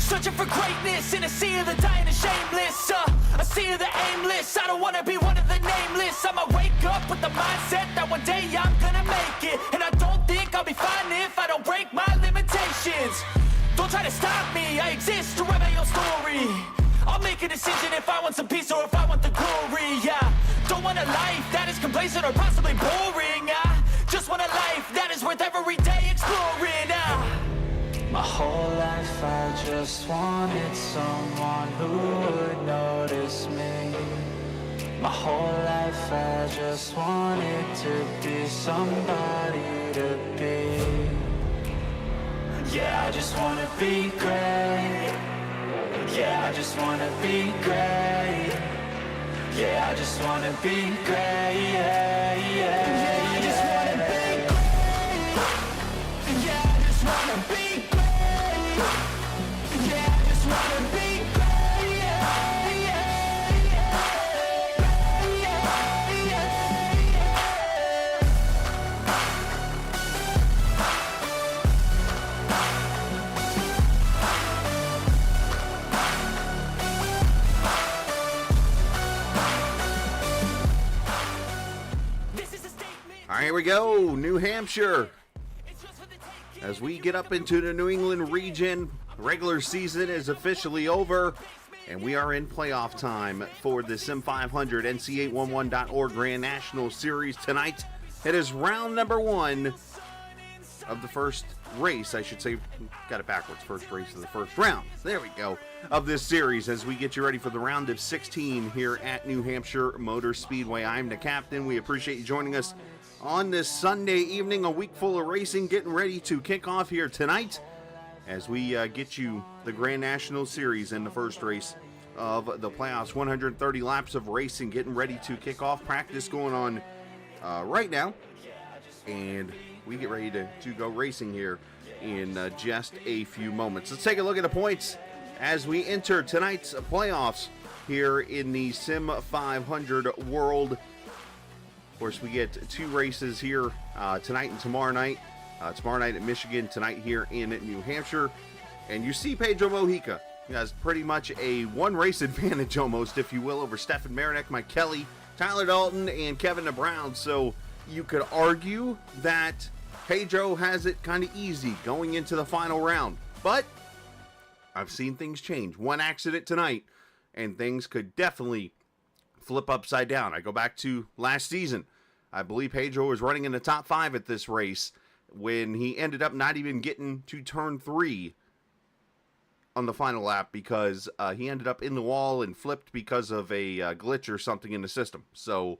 Searching for greatness in a sea of the dying and shameless. A sea of the aimless. I don't wanna be one of the nameless. I'ma wake up with the mindset that one day I'm gonna make it. And I don't think I'll be fine if I don't break my limitations. Don't try to stop me, I exist to write my own story. I'll make a decision if I want some peace or if I want the glory. Yeah, don't want a life that is complacent or possibly boring. I just want a life that is worth every day exploring. My whole life I just wanted someone who would notice me. My whole life I just wanted to be somebody to be. Yeah, I just wanna be great. Yeah, I just wanna be great. Yeah, I just wanna be great. Yeah, yeah, I just wanna be great. Yeah, I just wanna be great. Yeah, I just wanna be great. Yeah, yeah, yeah, yeah, All right, here we go, New Hampshire. As we get up into the New England region, regular season is officially over, and we are in playoff time for the Sim500 NC811.org Grand National Series tonight. It is round number 1 of the first race, I should say, got it backwards, first race of the first round. There we go, of this series as we get you ready for the round of 16 here at New Hampshire Motor Speedway. I'm the captain. We appreciate you joining us on this Sunday evening, a week full of racing getting ready to kick off here tonight as we get you the Grand National Series in the first race of the playoffs. 130 laps of racing getting ready to kick off. Practice going on right now, and we get ready to go racing here in just a few moments. Let's take a look at the points as we enter tonight's playoffs here in the Sim500 World. Of course, we get 2 races here tonight and tomorrow night. Tomorrow night at Michigan, tonight here in New Hampshire. And you see Pedro Mojica. He has pretty much a 1-race advantage almost, if you will, over Stefan Marinek, Mike Kelly, Tyler Dalton, and Kevin DeBrown. So you could argue that Pedro has it kind of easy going into the final round. But I've seen things change. 1 accident tonight, and things could definitely flip upside down. I go back to last season. I believe Pedro was running in the top 5 at this race when he ended up not even getting to turn 3 on the final lap because he ended up in the wall and flipped because of a glitch or something in the system. So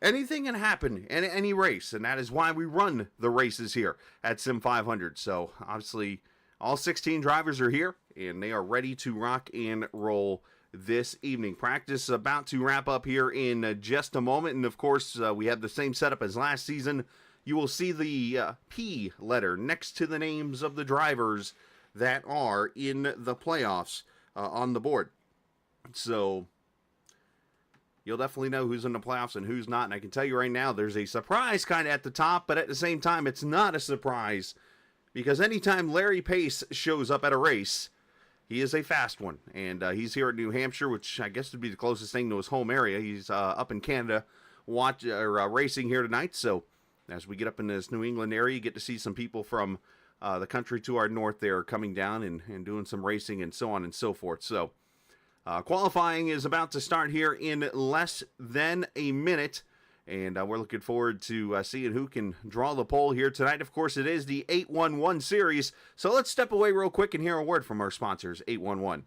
anything can happen in any race, and that is why we run the races here at Sim500. So obviously all 16 drivers are here, and they are ready to rock and roll this evening. Practice about to wrap up here in just a moment, and of course we have the same setup as last season. You will see the P letter next to the names of the drivers that are in the playoffs on the board, so you'll definitely know who's in the playoffs and who's not. And I can tell you right now, there's a surprise kind of at the top, but at the same time it's not a surprise, because anytime Larry Pace shows up at a race, he is a fast one, and he's here at New Hampshire, which I guess would be the closest thing to his home area. He's up in Canada racing here tonight, so as we get up in this New England area, you get to see some people from the country to our north there coming down and doing some racing and so on and so forth. So qualifying is about to start here in less than a minute, and we're looking forward to seeing who can draw the pole here tonight. Of course, it is the 811 series, so let's step away real quick and hear a word from our sponsors, 811.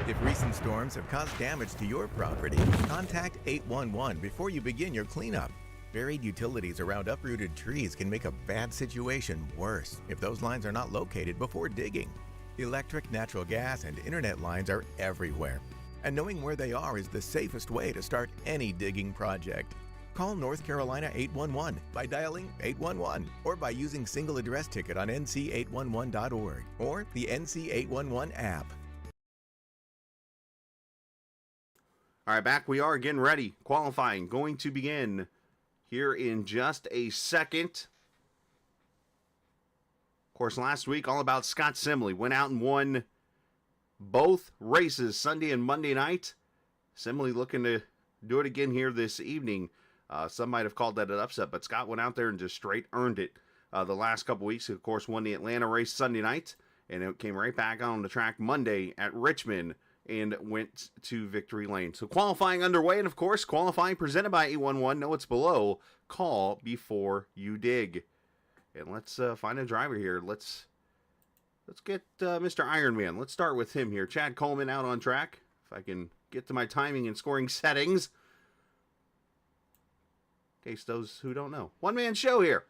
If recent storms have caused damage to your property, contact 811 before you begin your cleanup. Buried utilities around uprooted trees can make a bad situation worse if those lines are not located before digging. Electric, natural gas, and internet lines are everywhere, and knowing where they are is the safest way to start any digging project. Call North Carolina 811 by dialing 811 or by using single address ticket on NC811.org or the NC811 app. All right, back we are again, ready. Qualifying going to begin here in just a second. Of course, last week, all about Scott Simley. Went out and won both races, Sunday and Monday night. Similarly looking to do it again here this evening. Some might have called that an upset, but Scott went out there and just straight earned it the last couple weeks. Of course, won the Atlanta race Sunday night, and it came right back on the track Monday at Richmond and went to victory lane. So qualifying underway, and of course, qualifying presented by 811. Know it's below. Call before you dig. And let's find a driver here. Let's get Mr. Ironman. Let's start with him here. Chad Coleman out on track. If I can get to my timing and scoring settings. In case those who don't know. One-man show here.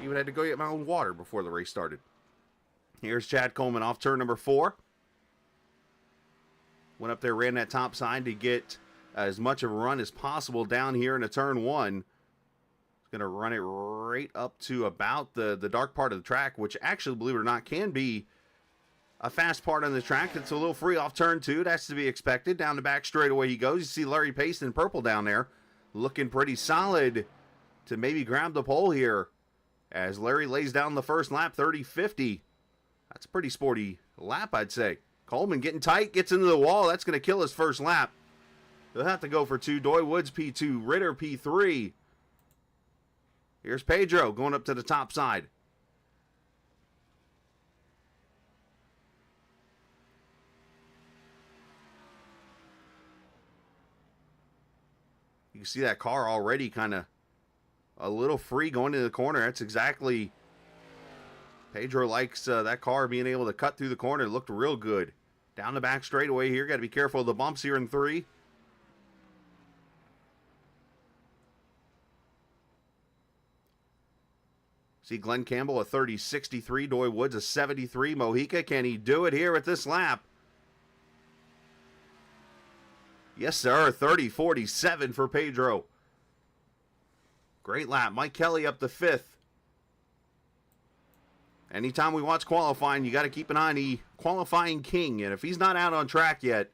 Even had to go get my own water before the race started. Here's Chad Coleman off turn number 4. Went up there, ran that top side to get as much of a run as possible down here into turn 1. Going to run it right up to about the dark part of the track, which actually, believe it or not, can be a fast part on the track. It's a little free off turn 2. That's to be expected. Down the back straightaway he goes. You see Larry Pace in purple down there, looking pretty solid to maybe grab the pole here as Larry lays down the first lap, 30-50. That's a pretty sporty lap, I'd say. Coleman getting tight, gets into the wall. That's going to kill his first lap. He'll have to go for 2. Doy Woods P2, Ritter P3. Here's Pedro going up to the top side. You can see that car already kind of a little free going into the corner. That's exactly... Pedro likes that car being able to cut through the corner. It looked real good. Down the back straightaway here. Got to be careful of the bumps here in 3. See Glenn Campbell a 30-63. Doy Woods a 73. Mojica, can he do it here at this lap? Yes, sir. 30-47 for Pedro. Great lap. Mike Kelly up to 5th. Anytime we watch qualifying, you got to keep an eye on the qualifying king. And if he's not out on track yet,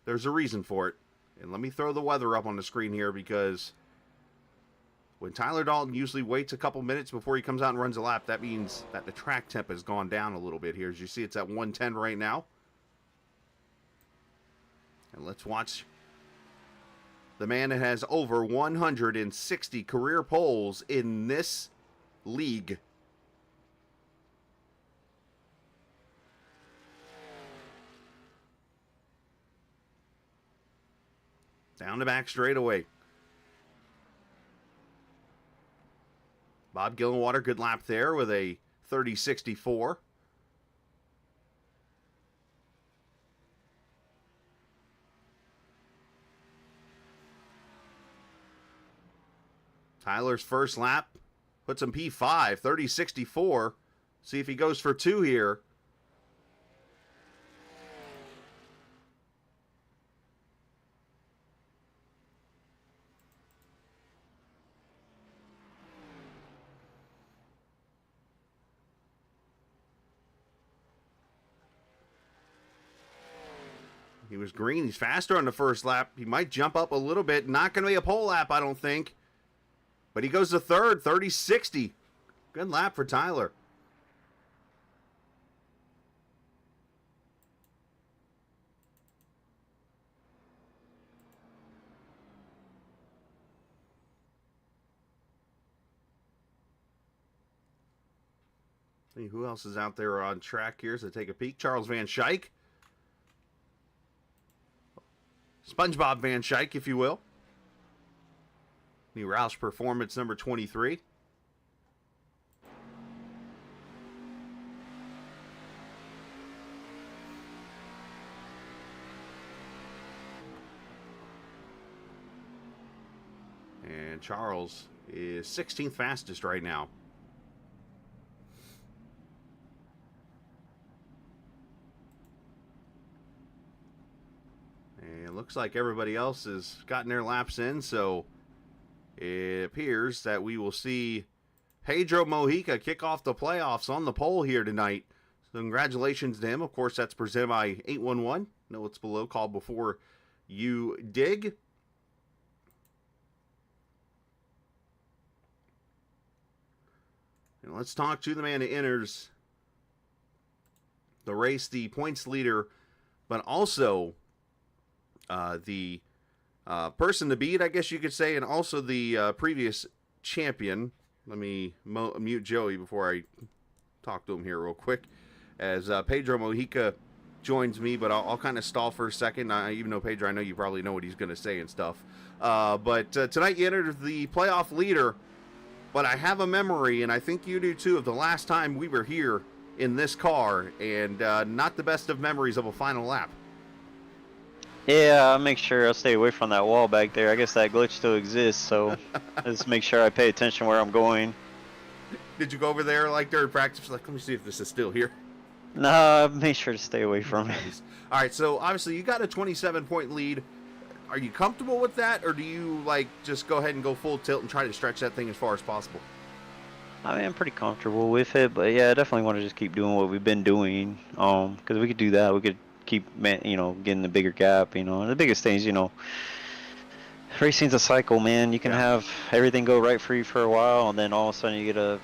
there's a reason for it. And let me throw the weather up on the screen here, because when Tyler Dalton usually waits a couple minutes before he comes out and runs a lap, that means that the track temp has gone down a little bit here. As you see, it's at 110 right now. And let's watch the man that has over 160 career poles in this league. Down the back straightaway. Bob Gillenwater, good lap there with a 30-64. Tyler's first lap puts him P5, 30-64. See if he goes for 2 here. He was green. He's faster on the first lap. He might jump up a little bit. Not going to be a pole lap, I don't think. But he goes to 3rd, 30-60. Good lap for Tyler. See who else is out there on track here. So take a peek. Charles Van Schaik. SpongeBob Van Schaik, if you will. New Roush Performance number 23. And Charles is 16th fastest right now. And it looks like everybody else has gotten their laps in, so it appears that we will see Pedro Mojica kick off the playoffs on the pole here tonight. So congratulations to him. Of course, that's presented by 811. Know what's below. Call before you dig. And let's talk to the man that enters the race, the points leader, but also the person to beat, I guess you could say, and also the previous champion. Let me mute Joey before I talk to him here real quick, as Pedro Mojica joins me, but I'll kind of stall for a second. Even though, Pedro, I know you probably know what he's going to say and stuff. But tonight you entered the playoff leader, but I have a memory, and I think you do too, of the last time we were here in this car, and not the best of memories of a final lap. Yeah, I'll make sure I stay away from that wall back there. I guess that glitch still exists, so let's make sure I pay attention where I'm going. Did you go over there like during practice? Like, let me see if this is still here. Nah, make sure to stay away from it. All right, so obviously you got a 27-point lead. Are you comfortable with that, or do you like just go ahead and go full tilt and try to stretch that thing as far as possible? I mean, I'm pretty comfortable with it, but yeah, I definitely want to just keep doing what we've been doing. Because we could do that. We could keep, getting the bigger gap. And the biggest thing is, racing's a cycle, man. You can have everything go right for you for a while, and then all of a sudden you get a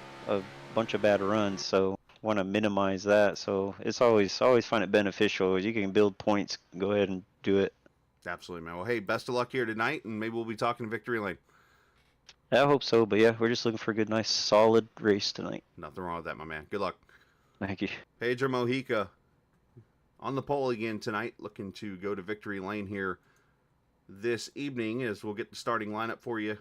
bunch of bad runs. So want to minimize that. So it's always find it beneficial. You can build points. Go ahead and do it. Absolutely, man. Well, hey, best of luck here tonight, and maybe we'll be talking victory lane. I hope so, but yeah, we're just looking for a good, nice, solid race tonight. Nothing wrong with that, my man. Good luck. Thank you. Pedro Mojica on the pole again tonight, looking to go to victory lane here this evening, as we'll get the starting lineup for you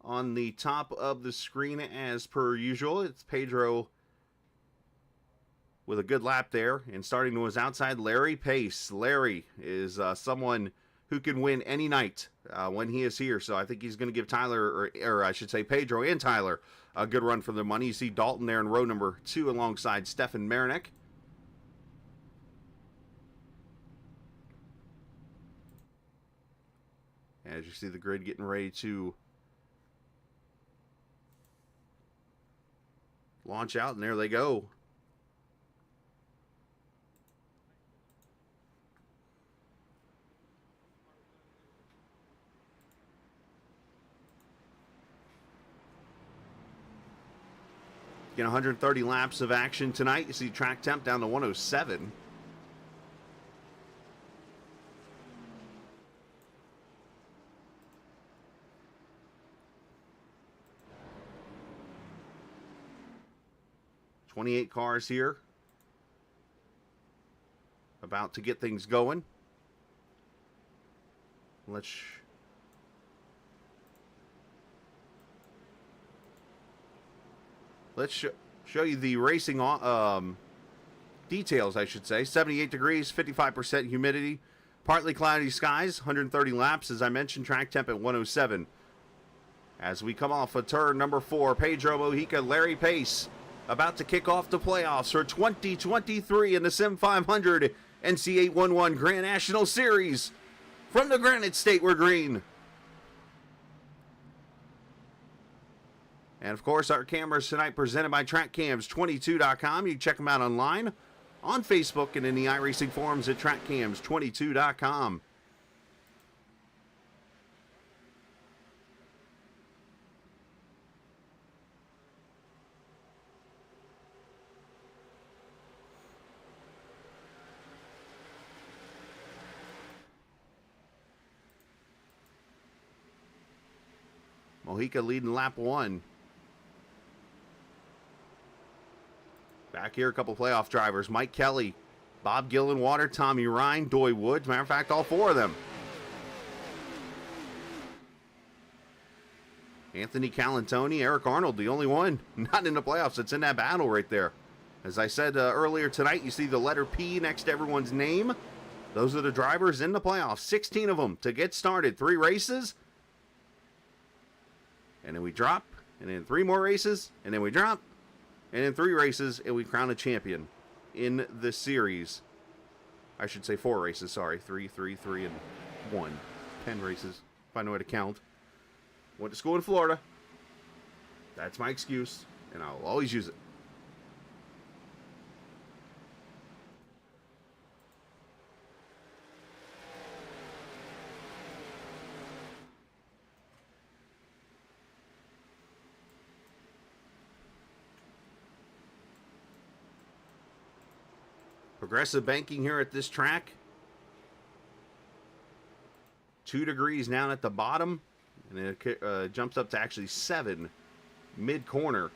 on the top of the screen as per usual. It's Pedro with a good lap there, and starting to his outside, Larry Pace. Larry is someone who can win any night when he is here, so I think he's going to give Tyler, or I should say Pedro and Tyler, a good run for their money. You see Dalton there in row number 2 alongside Stefan Marinek. As you see the grid getting ready to launch out, and there they go. Get 130 laps of action tonight. You see track temp down to 107. $28 cars here. About to get things going. Let's show you the racing details, I should say. 78 degrees, 55% humidity, partly cloudy skies, 130 laps. As I mentioned, track temp at 107. As we come off of turn number 4, Pedro Mojica, Larry Pace, about to kick off the playoffs for 2023 in the Sim500 NC811 Grand National Series. From the Granite State, we're green. And, of course, our cameras tonight presented by TrackCams22.com. You can check them out online, on Facebook, and in the iRacing forums at TrackCams22.com. Mojica leading lap 1. Back here, a couple playoff drivers. Mike Kelly, Bob Gillenwater, Tommy Ryan, Doy Woods. Matter of fact, all 4 of them. Anthony Calantoni, Eric Arnold, the only one not in the playoffs that's in that battle right there. As I said earlier tonight, you see the letter P next to everyone's name. Those are the drivers in the playoffs. 16 of them to get started. 3 races. And then we drop. And then 3 more races. And then we drop. And in 3 races, and we crown a champion in the series. I should say 4 races, sorry. 3, 3, 3, and 1. 10 races, if I know how to count. Went to school in Florida. That's my excuse, and I'll always use it. Progressive banking here at this track. 2 degrees down at the bottom, and it jumps up to actually 7 mid-corner.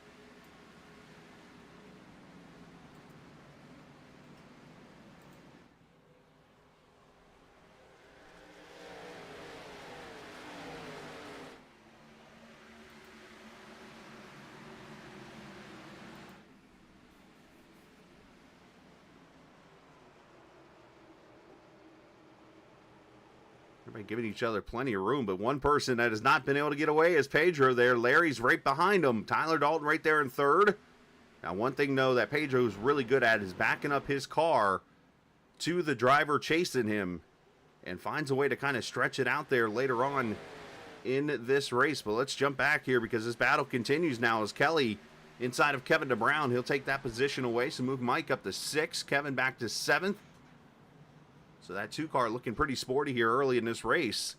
Everybody giving each other plenty of room, but one person that has not been able to get away is Pedro there. Larry's right behind him. Tyler Dalton right there in third. Now, one thing, though, that Pedro's really good at is backing up his car to the driver chasing him and finds a way to kind of stretch it out there later on in this race. But let's jump back here because this battle continues now as Kelly inside of Kevin DeBrown. He'll take that position away, so move Mike up to 6th, Kevin back to 7th. So that 2 car looking pretty sporty here early in this race.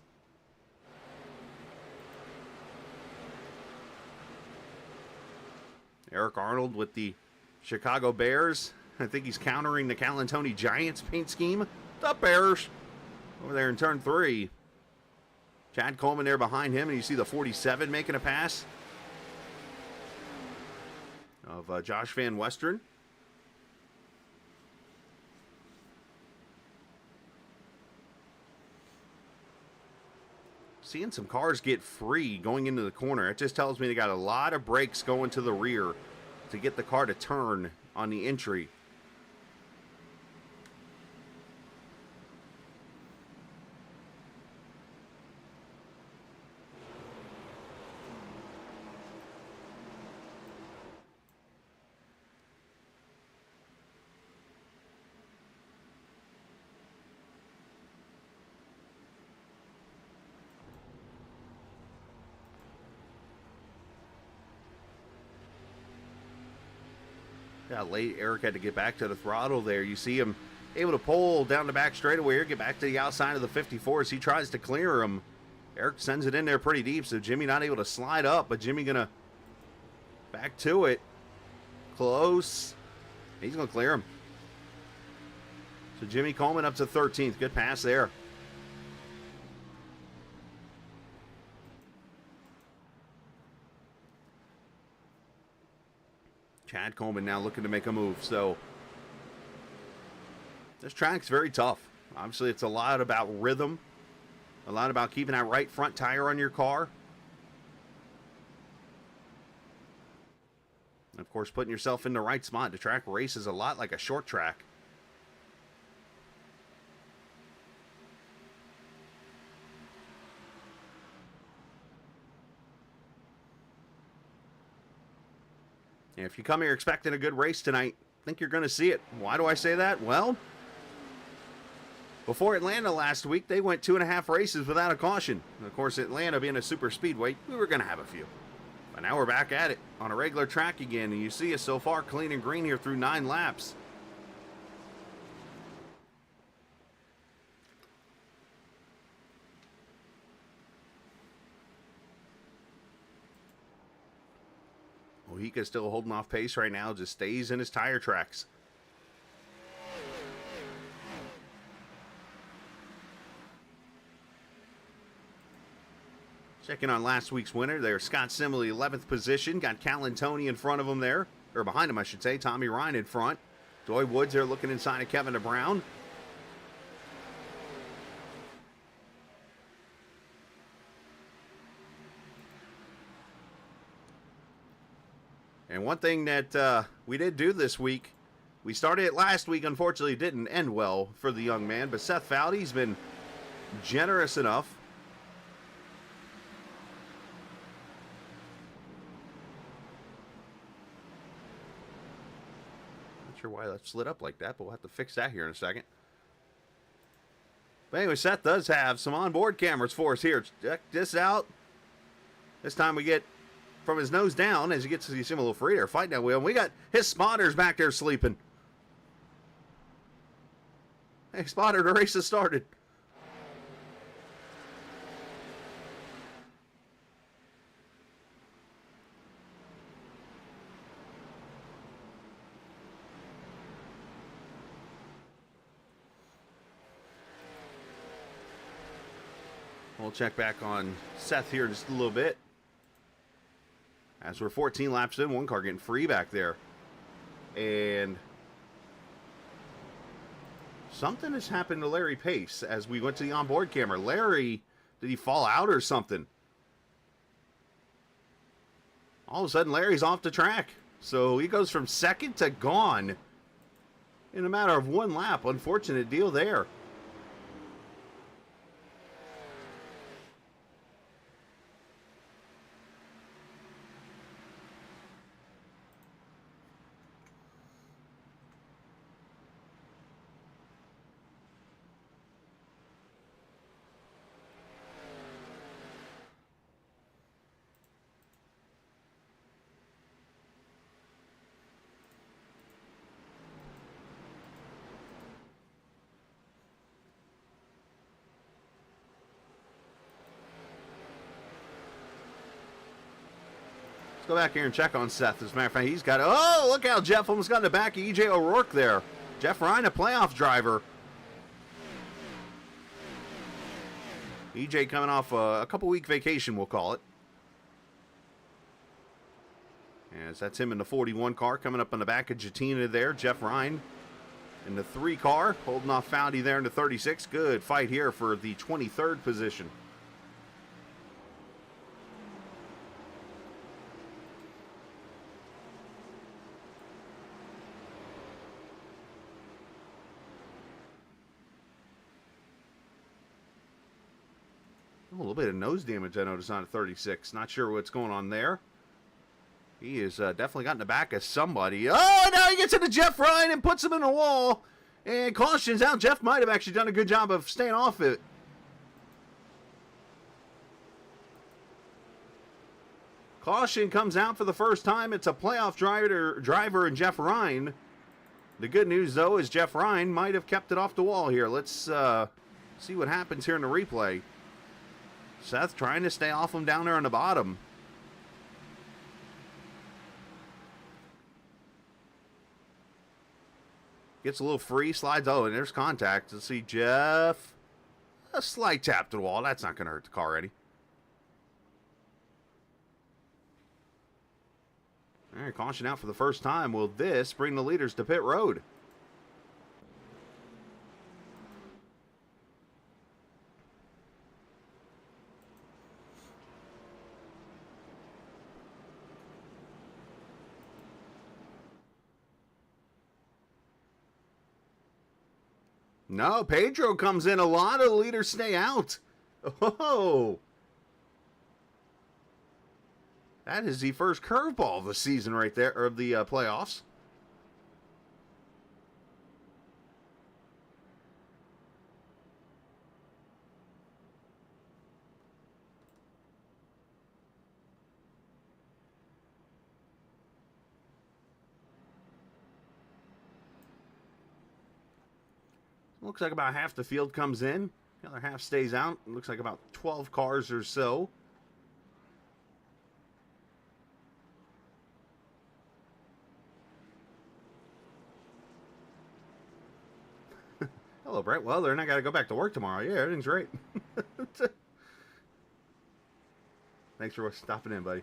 Eric Arnold with the Chicago Bears. I think he's countering the Calantoni Giants paint scheme. The Bears over there in turn 3. Chad Coleman there behind him, and you see the 47 making a pass of Josh Van Western. Seeing some cars get free going into the corner. It just tells me they got a lot of brakes going to the rear to get the car to turn on the entry. Got late. Eric had to get back to the throttle there. You see him able to pull down the back straightaway here, get back to the outside of the 54 as he tries to clear him. Eric sends it in there pretty deep, so Jimmy not able to slide up, but Jimmy gonna back to it. Close. He's gonna clear him. So Jimmy Coleman up to 13th. Good pass there. Chad Coleman now looking to make a move. So this track's very tough. Obviously, it's a lot about rhythm, a lot about keeping that right front tire on your car. And of course, putting yourself in the right spot. The track races a lot like a short track. And if you come here expecting a good race tonight, I think you're going to see it. Why do I say that? Well, before Atlanta last week, they went 2.5 races without a caution. And of course, Atlanta being a super speedway, we were going to have a few. But now we're back at it on a regular track again. And you see us so far clean and green here through 9 laps. Mojica still holding off pace right now, just stays in his tire tracks. Checking on last week's winner there, Scott Simley, 11th position. Got Calantoni in front of him there, or behind him, I should say. Tommy Ryan in front. Doy Woods there looking inside of Kevin DeBrown. And one thing that we did do this week, we started it last week, unfortunately it didn't end well for the young man, but Seth Fowdy's been generous enough not sure why that slid up like that, but we'll have to fix that here in a second. But anyway, Seth does have some onboard cameras for us here. Check this out. This time we get from his nose down as he gets to see him a little free there fighting that wheel. And we got his spotters back there sleeping. Hey, spotter, the race has started. We'll check back on Seth here in just a little bit. As we're 14 laps in, one car getting free back there. And something has happened to Larry Pace as we went to the onboard camera. Larry, did he fall out or something? All of a sudden, Larry's off the track. So he goes from second to gone in a matter of one lap. Unfortunate deal there. Let's go back here and check on Seth. As a matter of fact, he's got... Oh, look how Jeff almost got in the back of E.J. O'Rourke there. Jeff Ryan, a playoff driver. E.J. coming off a couple-week vacation, we'll call it. As that's him in the 41 car, coming up on the back of Jatina there. Jeff Ryan in the 3 car, holding off Foundy there in the 36. Good fight here for the 23rd position. A little bit of nose damage I noticed on a 36. Not sure what's going on there. He is definitely got in the back of somebody. Oh, now he gets into Jeff Ryan and puts him in the wall. And caution's out. Jeff might have actually done a good job of staying off it. Caution comes out for the first time. It's a playoff driver and Jeff Ryan. The good news, though, is Jeff Ryan might have kept it off the wall here. Let's see what happens here in the replay. Seth trying to stay off him down there on the bottom. Gets a little free, slides. Oh, and there's contact. Let's see, Jeff. A slight tap to the wall. That's not going to hurt the car any. All right, caution out for the first time. Will this bring the leaders to pit road? No, Pedro comes in. A lot of the leaders stay out. Oh. That is the first curveball of the season right there, or of the playoffs. Looks like about half the field comes in. The other half stays out. It looks like about 12 cars or so. Hello, Brett. Well, then I got to go back to work tomorrow. Yeah, everything's great. Thanks for stopping in, buddy.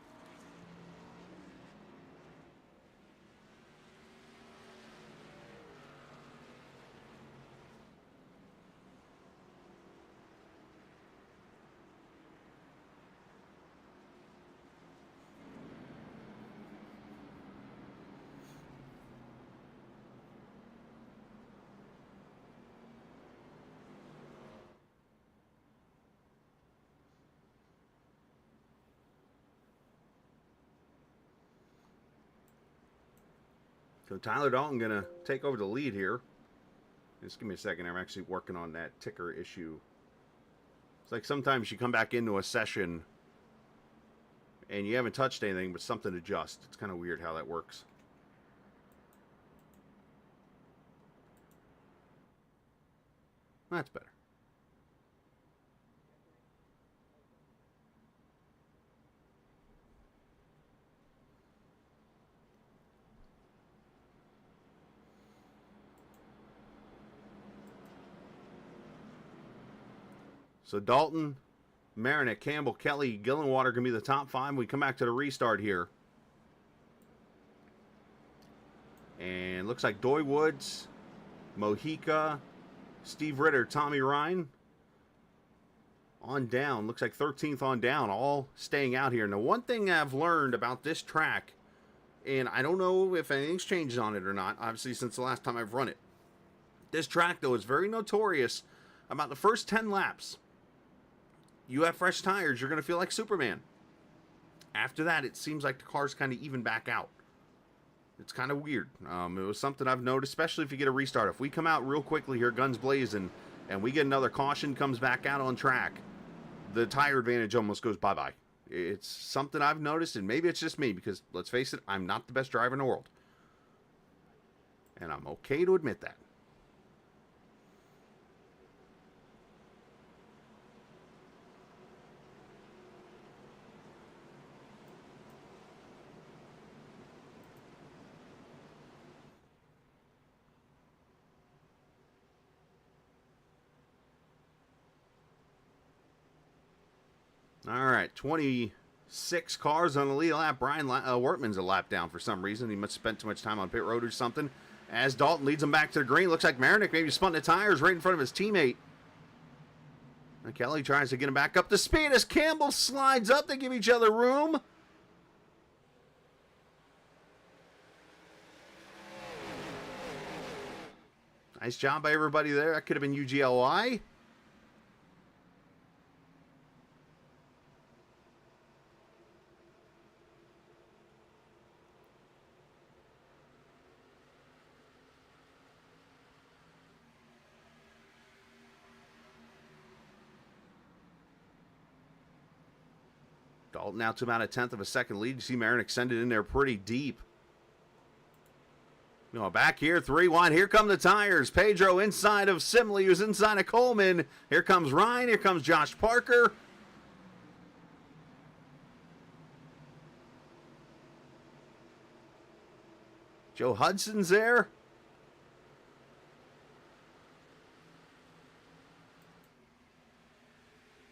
So Tyler Dalton going to take over the lead here. Just give me a second. I'm actually working on that ticker issue. It's like sometimes you come back into a session and you haven't touched anything, but something adjusts. It's kind of weird how that works. That's better. So Dalton Marinick, Campbell, Kelly, Gillenwater going to be the top 5. We come back to the restart here. And looks like Doy Woods, Mojica, Steve Ritter, Tommy Ryan. On down, looks like 13th on down, all staying out here. Now, one thing I've learned about this track, and I don't know if anything's changed on it or not, obviously since the last time I've run it. This track, though, is very notorious about the first 10 laps. You have fresh tires, you're going to feel like Superman. After that, it seems like the cars kind of even back out. It's kind of weird. It was something I've noticed, especially if you get a restart. If we come out real quickly here, guns blazing, and we get another caution, comes back out on track, the tire advantage almost goes bye-bye. It's something I've noticed, and maybe it's just me, because let's face it, I'm not the best driver in the world. And I'm okay to admit that. All right, 26 cars on the lead lap. Brian Wortman's a lap down for some reason. He must have spent too much time on pit road or something. As Dalton leads him back to the green. Looks like Marinick maybe spun the tires right in front of his teammate. And Kelly tries to get him back up to speed as Campbell slides up. They give each other room. Nice job by everybody there. That could have been UGLY. Dalton now to about a 1/10 of a second lead. You see Marinick send it in there pretty deep. You know, back here, 3 wide. Here come the tires. Pedro inside of Simley, who's inside of Coleman. Here comes Ryan. Here comes Josh Parker. Joe Hudson's there.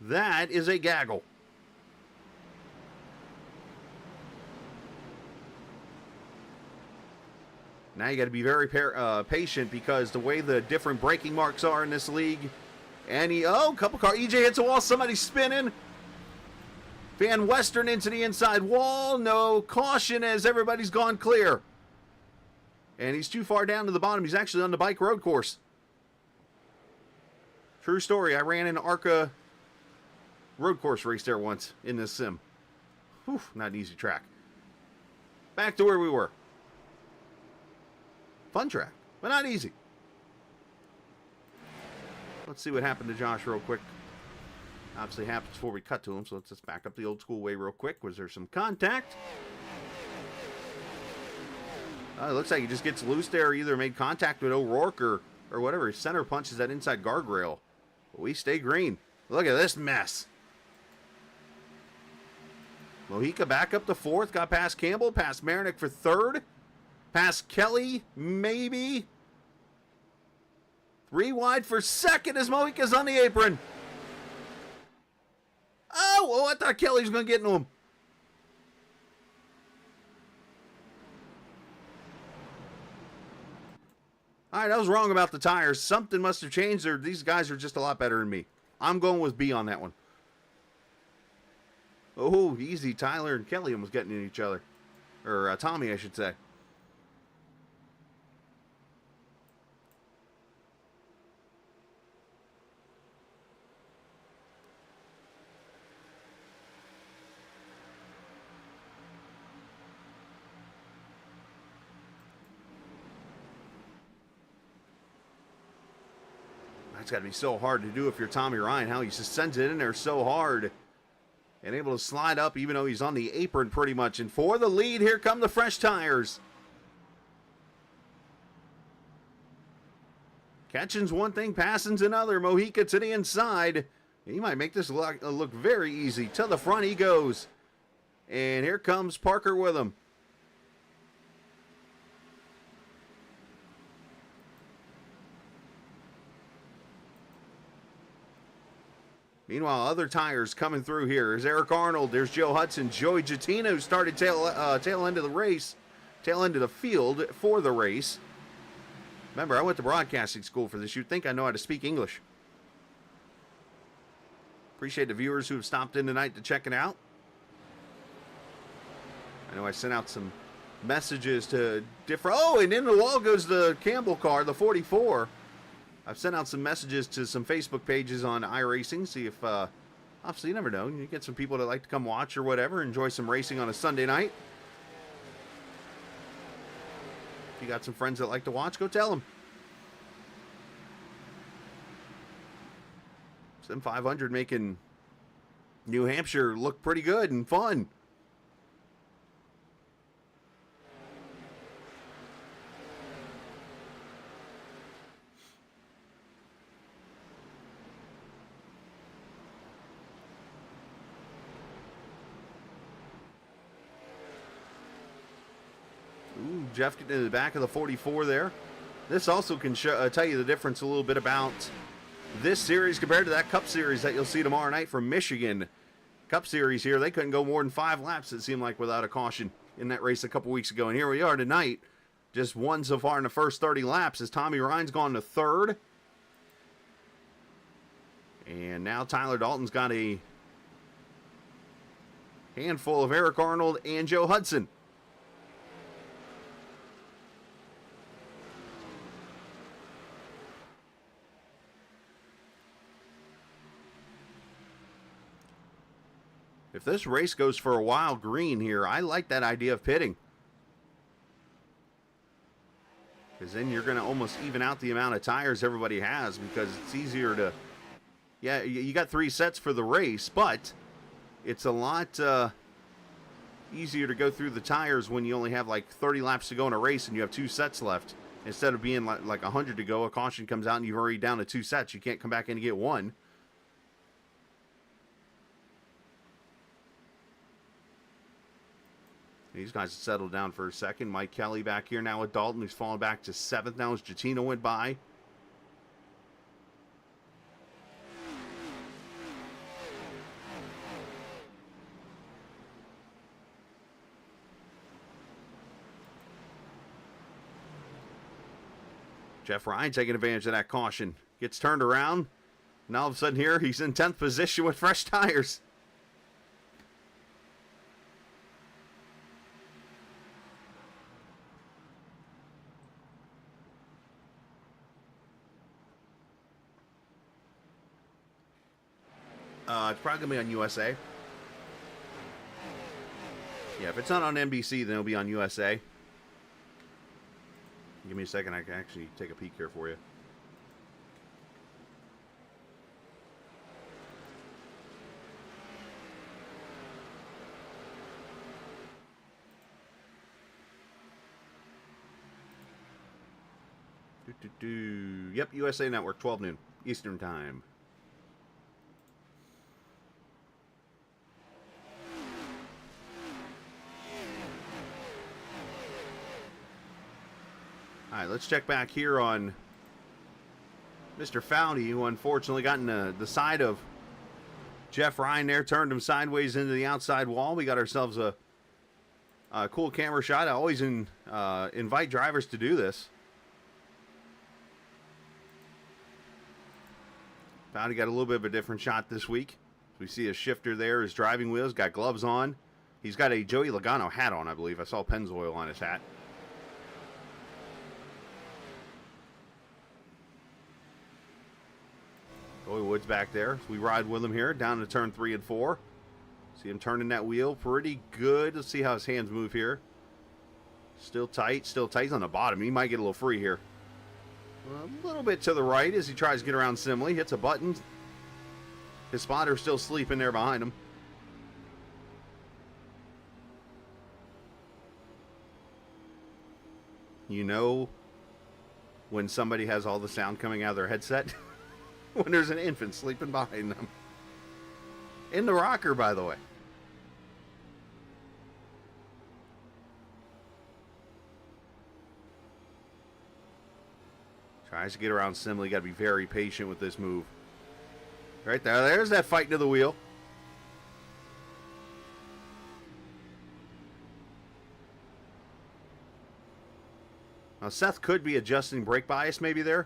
That is a gaggle. Now you got to be very patient because the way the different braking marks are in this league. And couple car. EJ hits a wall. Somebody's spinning. Van Western into the inside wall. No caution as everybody's gone clear. And he's too far down to the bottom. He's actually on the bike road course. True story. I ran an ARCA road course race there once in this sim. Whew, not an easy track. Back to where we were. Fun track, but not easy. Let's see what happened to Josh real quick. Obviously happens before we cut to him, so let's just back up the old school way real quick. Was there some contact? It looks like he just gets loose there. Either made contact with O'Rourke or whatever. He center punches that inside guardrail. But we stay green. Look at this mess. Mojica back up to 4th. Got past Campbell. Past Marinick for 3rd. Past Kelly, maybe. 3 wide for 2nd as Mojica's on the apron. Oh, I thought Kelly was going to get into him. All right, I was wrong about the tires. Something must have changed, or these guys are just a lot better than me. I'm going with B on that one. Oh, easy. Tyler and Kelly almost getting in each other. Or Tommy, I should say. That's got to be so hard to do if you're Tommy Ryan. How he just sends it in there so hard. And able to slide up even though he's on the apron pretty much. And for the lead, here come the fresh tires. Catching's one thing, passing's another. Mojica to the inside. He might make this look very easy. To the front he goes. And here comes Parker with him. Meanwhile, other tires coming through here. There's Eric Arnold. There's Joe Hudson. Joey Gittino started tail end of the race. Tail end of the field for the race. Remember, I went to broadcasting school for this. You'd think I know how to speak English. Appreciate the viewers who have stopped in tonight to check it out. I know I sent out some messages to different... Oh, and in the wall goes the Campbell car, the 44. I've sent out some messages to some Facebook pages on iRacing. See if... obviously, you never know. You get some people that like to come watch or whatever. Enjoy some racing on a Sunday night. If you got some friends that like to watch, go tell them. Sim500 making New Hampshire look pretty good and fun. Ooh, Jeff getting to the back of the 44 there. This also can tell you the difference a little bit about this series compared to that Cup Series that you'll see tomorrow night from Michigan. Cup Series here, they couldn't go more than 5 laps, it seemed like, without a caution in that race a couple weeks ago. And here we are tonight, just one so far in the first 30 laps as Tommy Ryan's gone to 3rd. And now Tyler Dalton's got a handful of Eric Arnold and Joe Hudson. If this race goes for a while green here, I like that idea of pitting. Because then you're going to almost even out the amount of tires everybody has, because it's easier to... Yeah, you got 3 sets for the race, but it's a lot easier to go through the tires when you only have like 30 laps to go in a race and you have 2 sets left. Instead of being like 100 to go, a caution comes out and you've already down to 2 sets. You can't come back in and get 1. These guys settled down for a second. Mike Kelly back here now with Dalton, who's fallen back to 7th now as Gittino went by. Jeff Ryan taking advantage of that caution. Gets turned around. Now all of a sudden here, he's in 10th position with fresh tires. It's probably going to be on USA. Yeah, if it's not on NBC, then it'll be on USA. Give me a second. I can actually take a peek here for you. Yep, USA Network, 12 noon Eastern Time. All right, let's check back here on Mr. Foudy, who unfortunately got in the side of Jeff Ryan there, turned him sideways into the outside wall. We got ourselves a cool camera shot. I always invite drivers to do this. Foudy got a little bit of a different shot this week. We see a shifter there, his driving wheels, got gloves on. He's got a Joey Logano hat on, I believe. I saw Pennzoil on his hat. Joey Woods back there. So we ride with him here down to turn 3 and 4. See him turning that wheel pretty good. Let's see how his hands move here. Still tight, still tight. He's on the bottom. He might get a little free here. A little bit to the right as he tries to get around Simley. Hits a button. His spotter's still sleeping there behind him. You know when somebody has all the sound coming out of their headset? When there's an infant sleeping behind them. In the rocker, by the way. Tries to get around Simley. Got to be very patient with this move. Right there. There's that fight to the wheel. Now, Seth could be adjusting brake bias maybe there.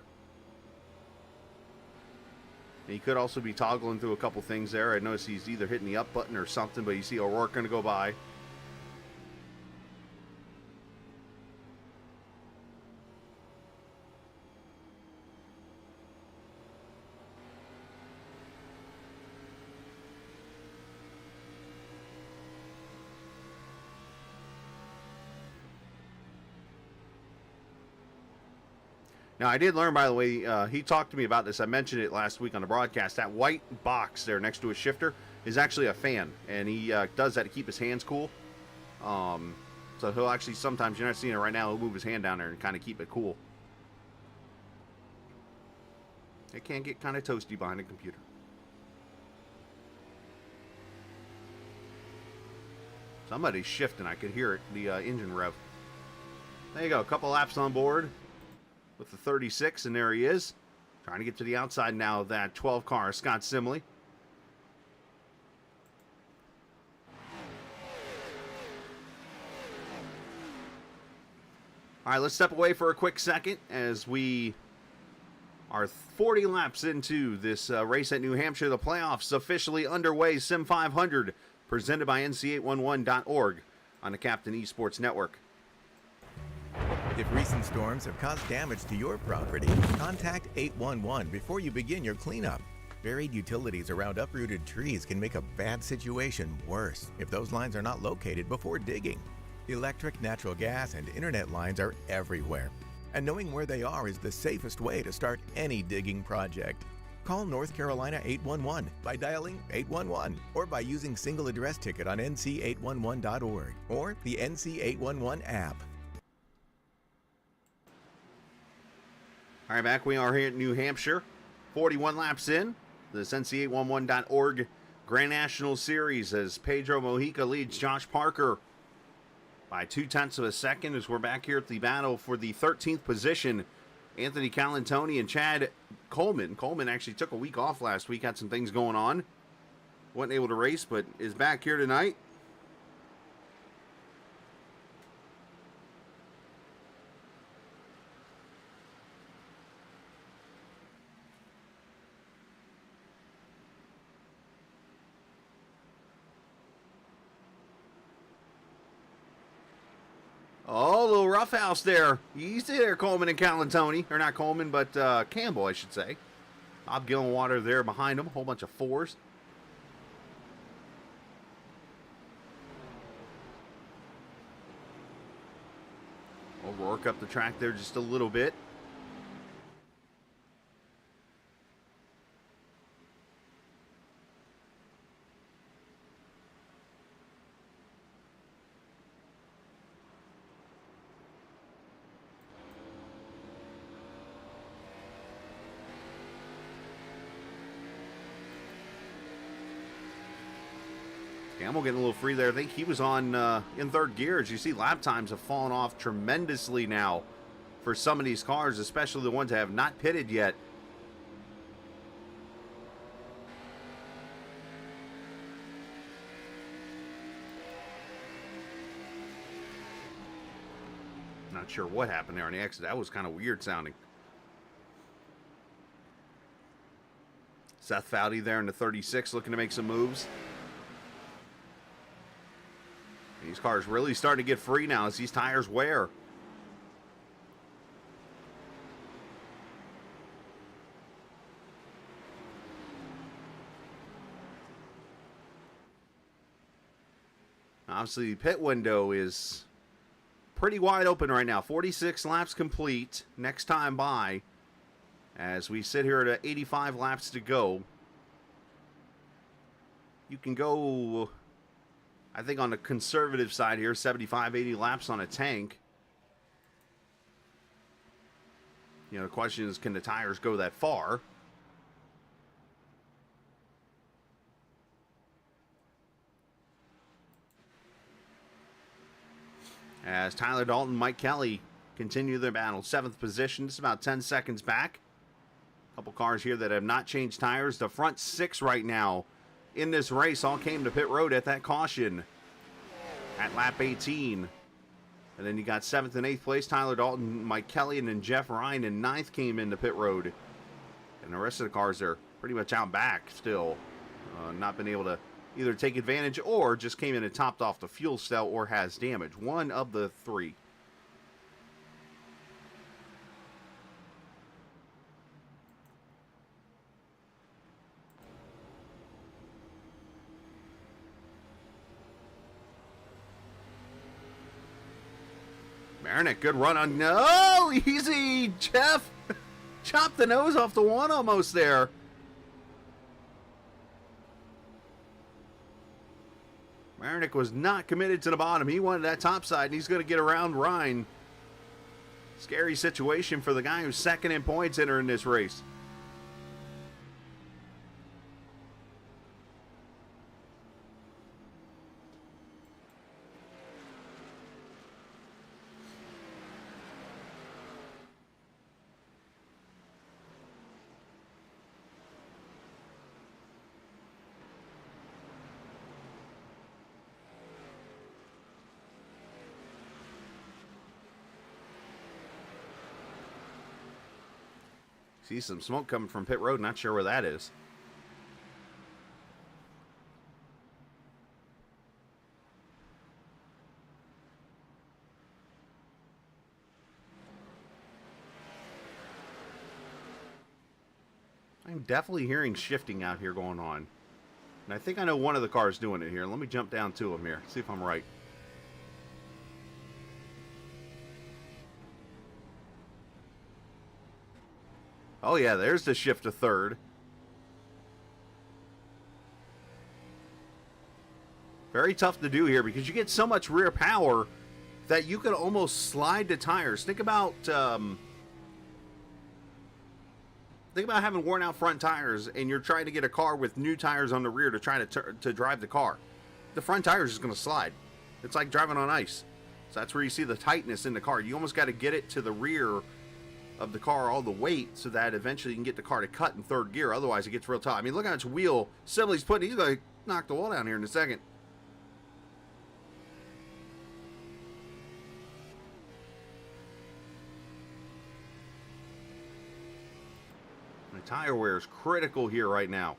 He could also be toggling through a couple things there. I notice he's either hitting the up button or something, but you see O'Rourke going to go by. Now, I did learn, by the way, he talked to me about this. I mentioned it last week on the broadcast. That white box there next to his shifter is actually a fan, and he does that to keep his hands cool. So he'll actually, sometimes, you're not seeing it right now, he'll move his hand down there and kind of keep it cool. It can get kind of toasty behind a computer. Somebody's shifting. I could hear it, the engine rev. There you go, a couple laps on board with the 36, and there he is. Trying to get to the outside now of that 12 car, Scott Simley. All right, let's step away for a quick second as we are 40 laps into this race at New Hampshire. The playoffs officially underway. Sim500, presented by NC811.org on the Captain Esports Network. If recent storms have caused damage to your property, contact 811 before you begin your cleanup. Buried utilities around uprooted trees can make a bad situation worse if those lines are not located before digging. Electric, natural gas, and internet lines are everywhere, and knowing where they are is the safest way to start any digging project. Call North Carolina 811 by dialing 811 or by using single address ticket on NC811.org or the NC811 app. All right, back we are here at New Hampshire. 41 laps in. This NC811.org Grand National Series as Pedro Mojica leads Josh Parker by 0.2 of a second as we're back here at the battle for the 13th position. Anthony Calantoni and Chad Coleman. Coleman actually took a week off last week, had some things going on. Wasn't able to race, but is back here tonight. Oh, a little roughhouse there. Easy there, Coleman and Calantoni. Or not Coleman, but Campbell, I should say. Bob Gillenwater there behind him. A whole bunch of fours. We'll work up the track there just a little bit. Campbell getting a little free there. I think he was on in third gear. As you see, lap times have fallen off tremendously now for some of these cars, especially the ones that have not pitted yet. Not sure what happened there on the exit. That was kind of weird sounding. Seth Foudy there in the 36 looking to make some moves. These cars really starting to get free now as these tires wear. Obviously, the pit window is pretty wide open right now. 46 laps complete. Next time by, as we sit here at 85 laps to go. You can go, I think, on the conservative side here, 75, 80 laps on a tank. You know, the question is, can the tires go that far? As Tyler Dalton, Mike Kelly continue their battle. 7th position, just about 10 seconds back. Couple cars here that have not changed tires. The front 6 right now in this race all came to pit road at that caution at lap 18. And then you got 7th and 8th place, Tyler Dalton, Mike Kelly, and then Jeff Ryan in 9th came into pit road. And the rest of the cars are pretty much out back still. Not been able to either take advantage or just came in and topped off the fuel cell or has damage. One of the 3. Marinick, good run on. No, easy, Jeff. Chopped the nose off the one almost there. Marinick was not committed to the bottom. He wanted that top side, and he's going to get around Ryan. Scary situation for the guy who's second in points entering this race. See some smoke coming from pit road. Not sure where that is. I'm definitely hearing shifting out here going on. And I think I know one of the cars doing it here. Let me jump down to them here. See if I'm right. Oh, yeah, there's the shift to third. Very tough to do here because you get so much rear power that you can almost slide the tires. Think about having worn out front tires and you're trying to get a car with new tires on the rear to try to drive the car. The front tire is just going to slide. It's like driving on ice. So that's where you see the tightness in the car. You almost got to get it to the rear of the car, all the weight, so that eventually you can get the car to cut in third gear. Otherwise, it gets real tough. I mean, look at its wheel. Sibley's putting. He's going to knock the wall down here in a second. The tire wear is critical here right now.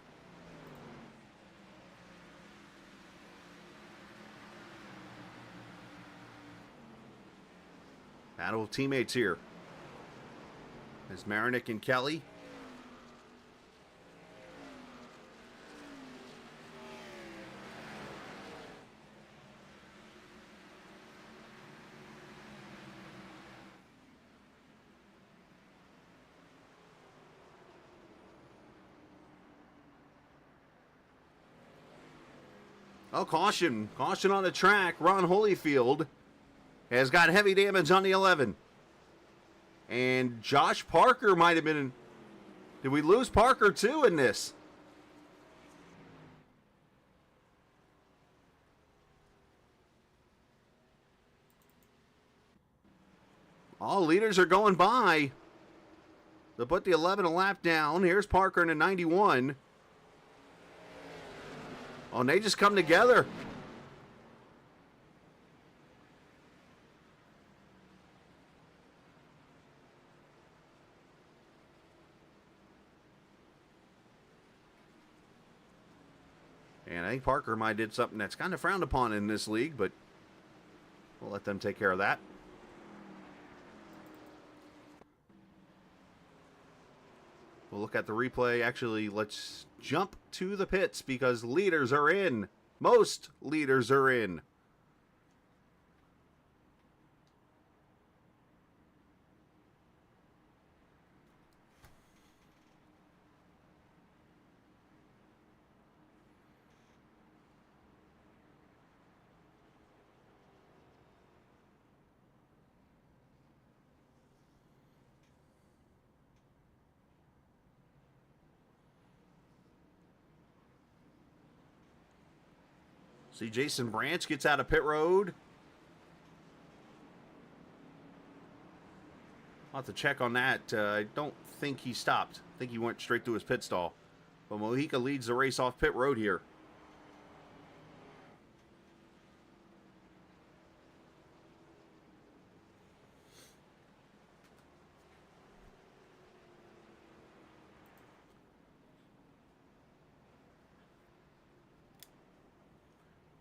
Battle of teammates here. There's Marinick and Kelly. Oh, caution. Caution on the track. Ron Holyfield has got heavy damage on the 11. And Josh Parker might have been in. Did we lose Parker too in this? All leaders are going by. They'll put the 11 a lap down. Here's Parker in a 91. Oh, and they just come together. And I think Parker might have did something that's kind of frowned upon in this league, but we'll let them take care of that. We'll look at the replay. Actually, let's jump to the pits because leaders are in. Most leaders are in. See, Jason Branch gets out of pit road. I'll have to check on that. I don't think he stopped. I think he went straight to his pit stall. But Mojica leads the race off pit road here.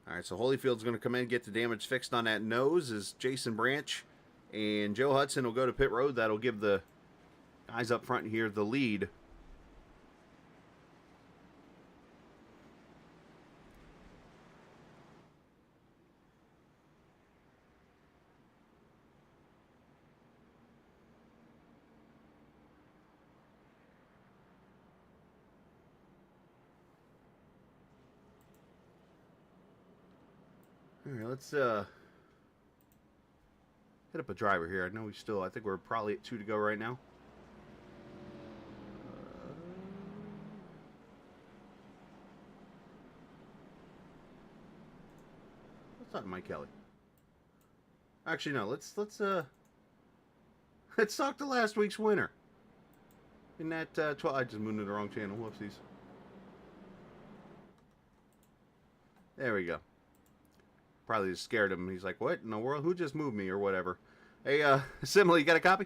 All right, so Holyfield's going to come in and get the damage fixed on that nose as Jason Branch and Joe Hudson will go to pit road. That'll give the guys up front here the lead. All right, let's hit up a driver here. I know I think we're probably at 2 to go right now. Let's talk to Mike Kelly. Actually, no. Let's talk to last week's winner. In that 12, I just moved to the wrong channel. Whoopsies. There we go. Probably just scared him. He's like, what in the world? Who just moved me or whatever? Hey, Simile, you got a copy?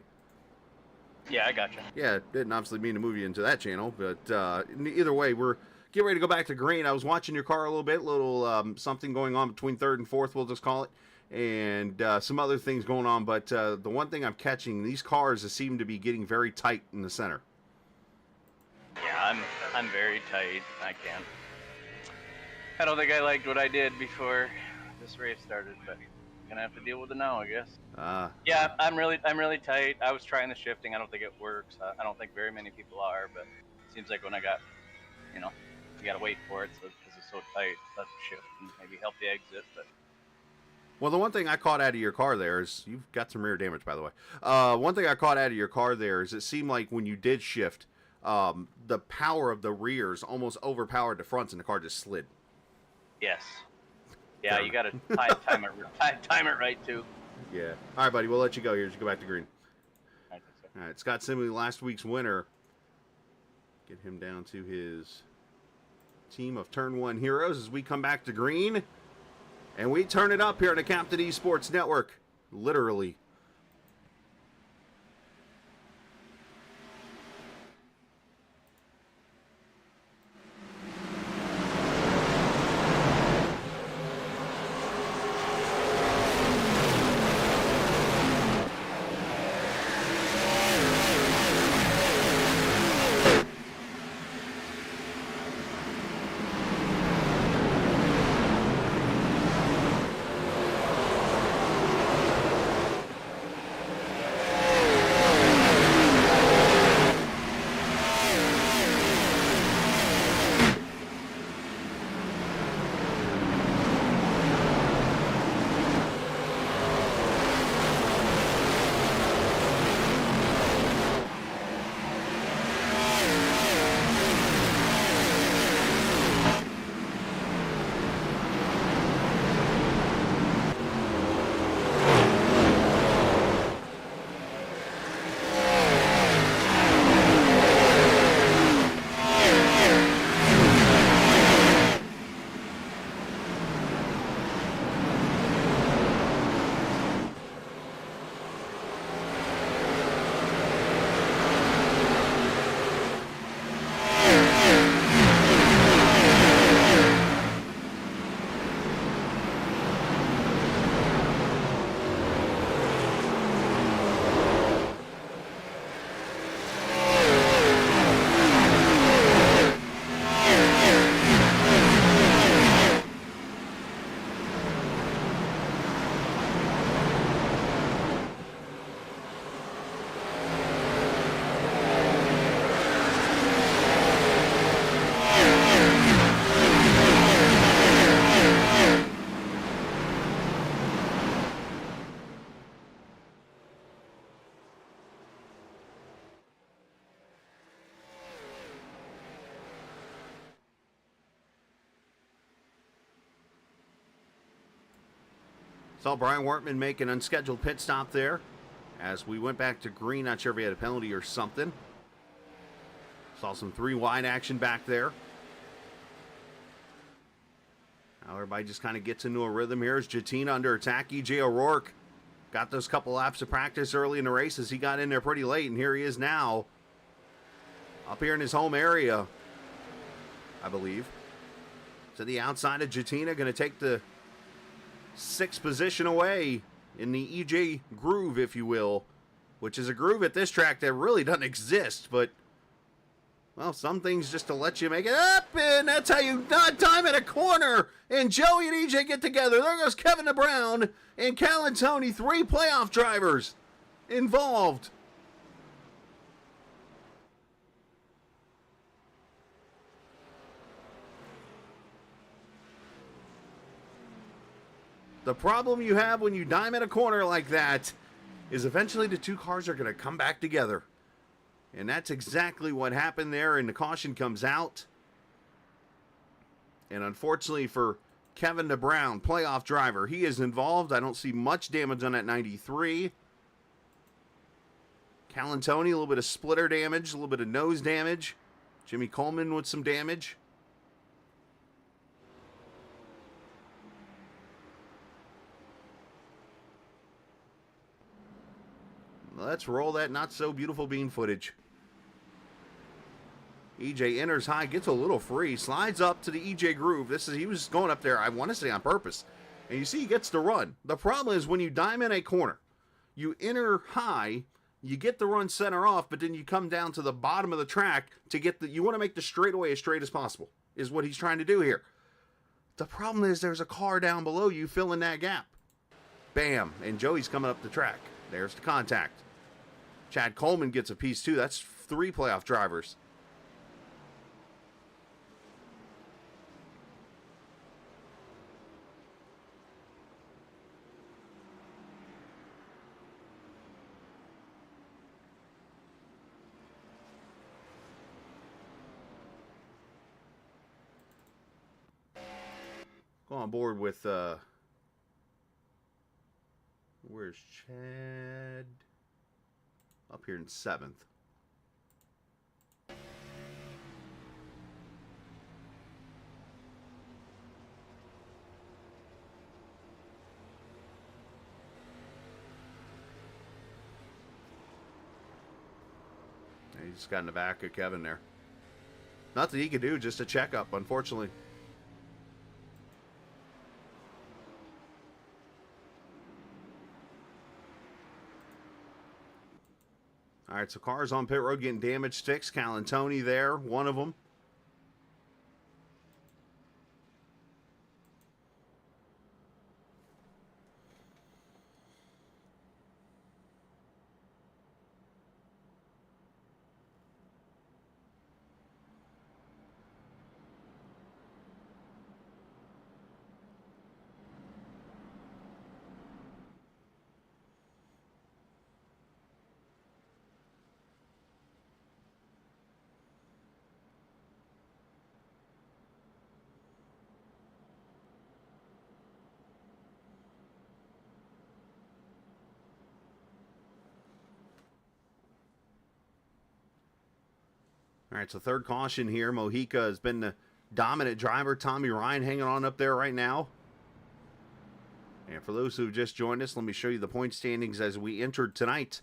Yeah, I gotcha. Yeah, didn't obviously mean to move you into that channel, but either way, we're getting ready to go back to green. I was watching your car a little something going on between 3rd and 4th, we'll just call it, and some other things going on, but the one thing I'm catching, these cars seem to be getting very tight in the center. Yeah, I'm very tight. I don't think I liked what I did before this race started, but I'm gonna have to deal with it now, I guess. Yeah, I'm really tight. I was trying the shifting. I don't think it works. I don't think very many people are, but it seems like when I got, you gotta wait for it because it's so tight. Let it shift and maybe help the exit. But well, the one thing I caught out of your car there is you've got some rear damage, by the way. One thing I caught out of your car there is it seemed like when you did shift, the power of the rears almost overpowered the fronts, and the car just slid. yes. Yeah, you gotta time it right too. Yeah. All right, buddy. We'll let you go here. Just go back to green. I think so. All right. Scott Simley, last week's winner. Get him down to his team of Turn 1 heroes as we come back to green. And we turn it up here on the Captain Esports Network. Literally. Saw Brian Wortman make an unscheduled pit stop there. as we went back to green. Not sure if he had a penalty or something. Saw some 3 wide action back there. Now everybody just kind of gets into a rhythm here as Jatina under attack. EJ O'Rourke got those couple laps of practice early in the race as he got in there pretty late, and here he is now up here in his home area, I believe. To the outside of Jatina, going to take the 6th position away in the EJ groove, if you will, which is a groove at this track that really doesn't exist, but, well, some things just to let you make it up, and that's how you not time at a corner, and Joey and EJ get together. There goes Kevin DeBrown and Calantoni, 3 playoff drivers involved. The problem you have when you dime at a corner like that is eventually the 2 cars are going to come back together. And that's exactly what happened there, and the caution comes out. And unfortunately for Kevin DeBrown, playoff driver, he is involved. I don't see much damage on that 93. Calantoni, a little bit of splitter damage, a little bit of nose damage. Jimmy Coleman with some damage. Let's roll that not-so-beautiful bean footage. EJ enters high, gets a little free, slides up to the EJ groove. He was going up there, I want to say on purpose. And you see he gets the run. The problem is when you dime in a corner, you enter high, you get the run center off, but then you come down to the bottom of the track to get you want to make the straightaway as straight as possible, is what he's trying to do here. The problem is there's a car down below you filling that gap. Bam, and Joey's coming up the track. There's the contact. Chad Coleman gets a piece too. That's 3 playoff drivers. Go on board with where's Chad? Up here in 7th. He just got in the back of Kevin there. Nothing he could do, just a checkup, unfortunately. All right, so cars on pit road getting damaged. Sticks. Calantoni there, one of them. All right, so third caution here. Mojica has been the dominant driver. Tommy Ryan hanging on up there right now. And for those who just joined us, let me show you the point standings as we entered tonight.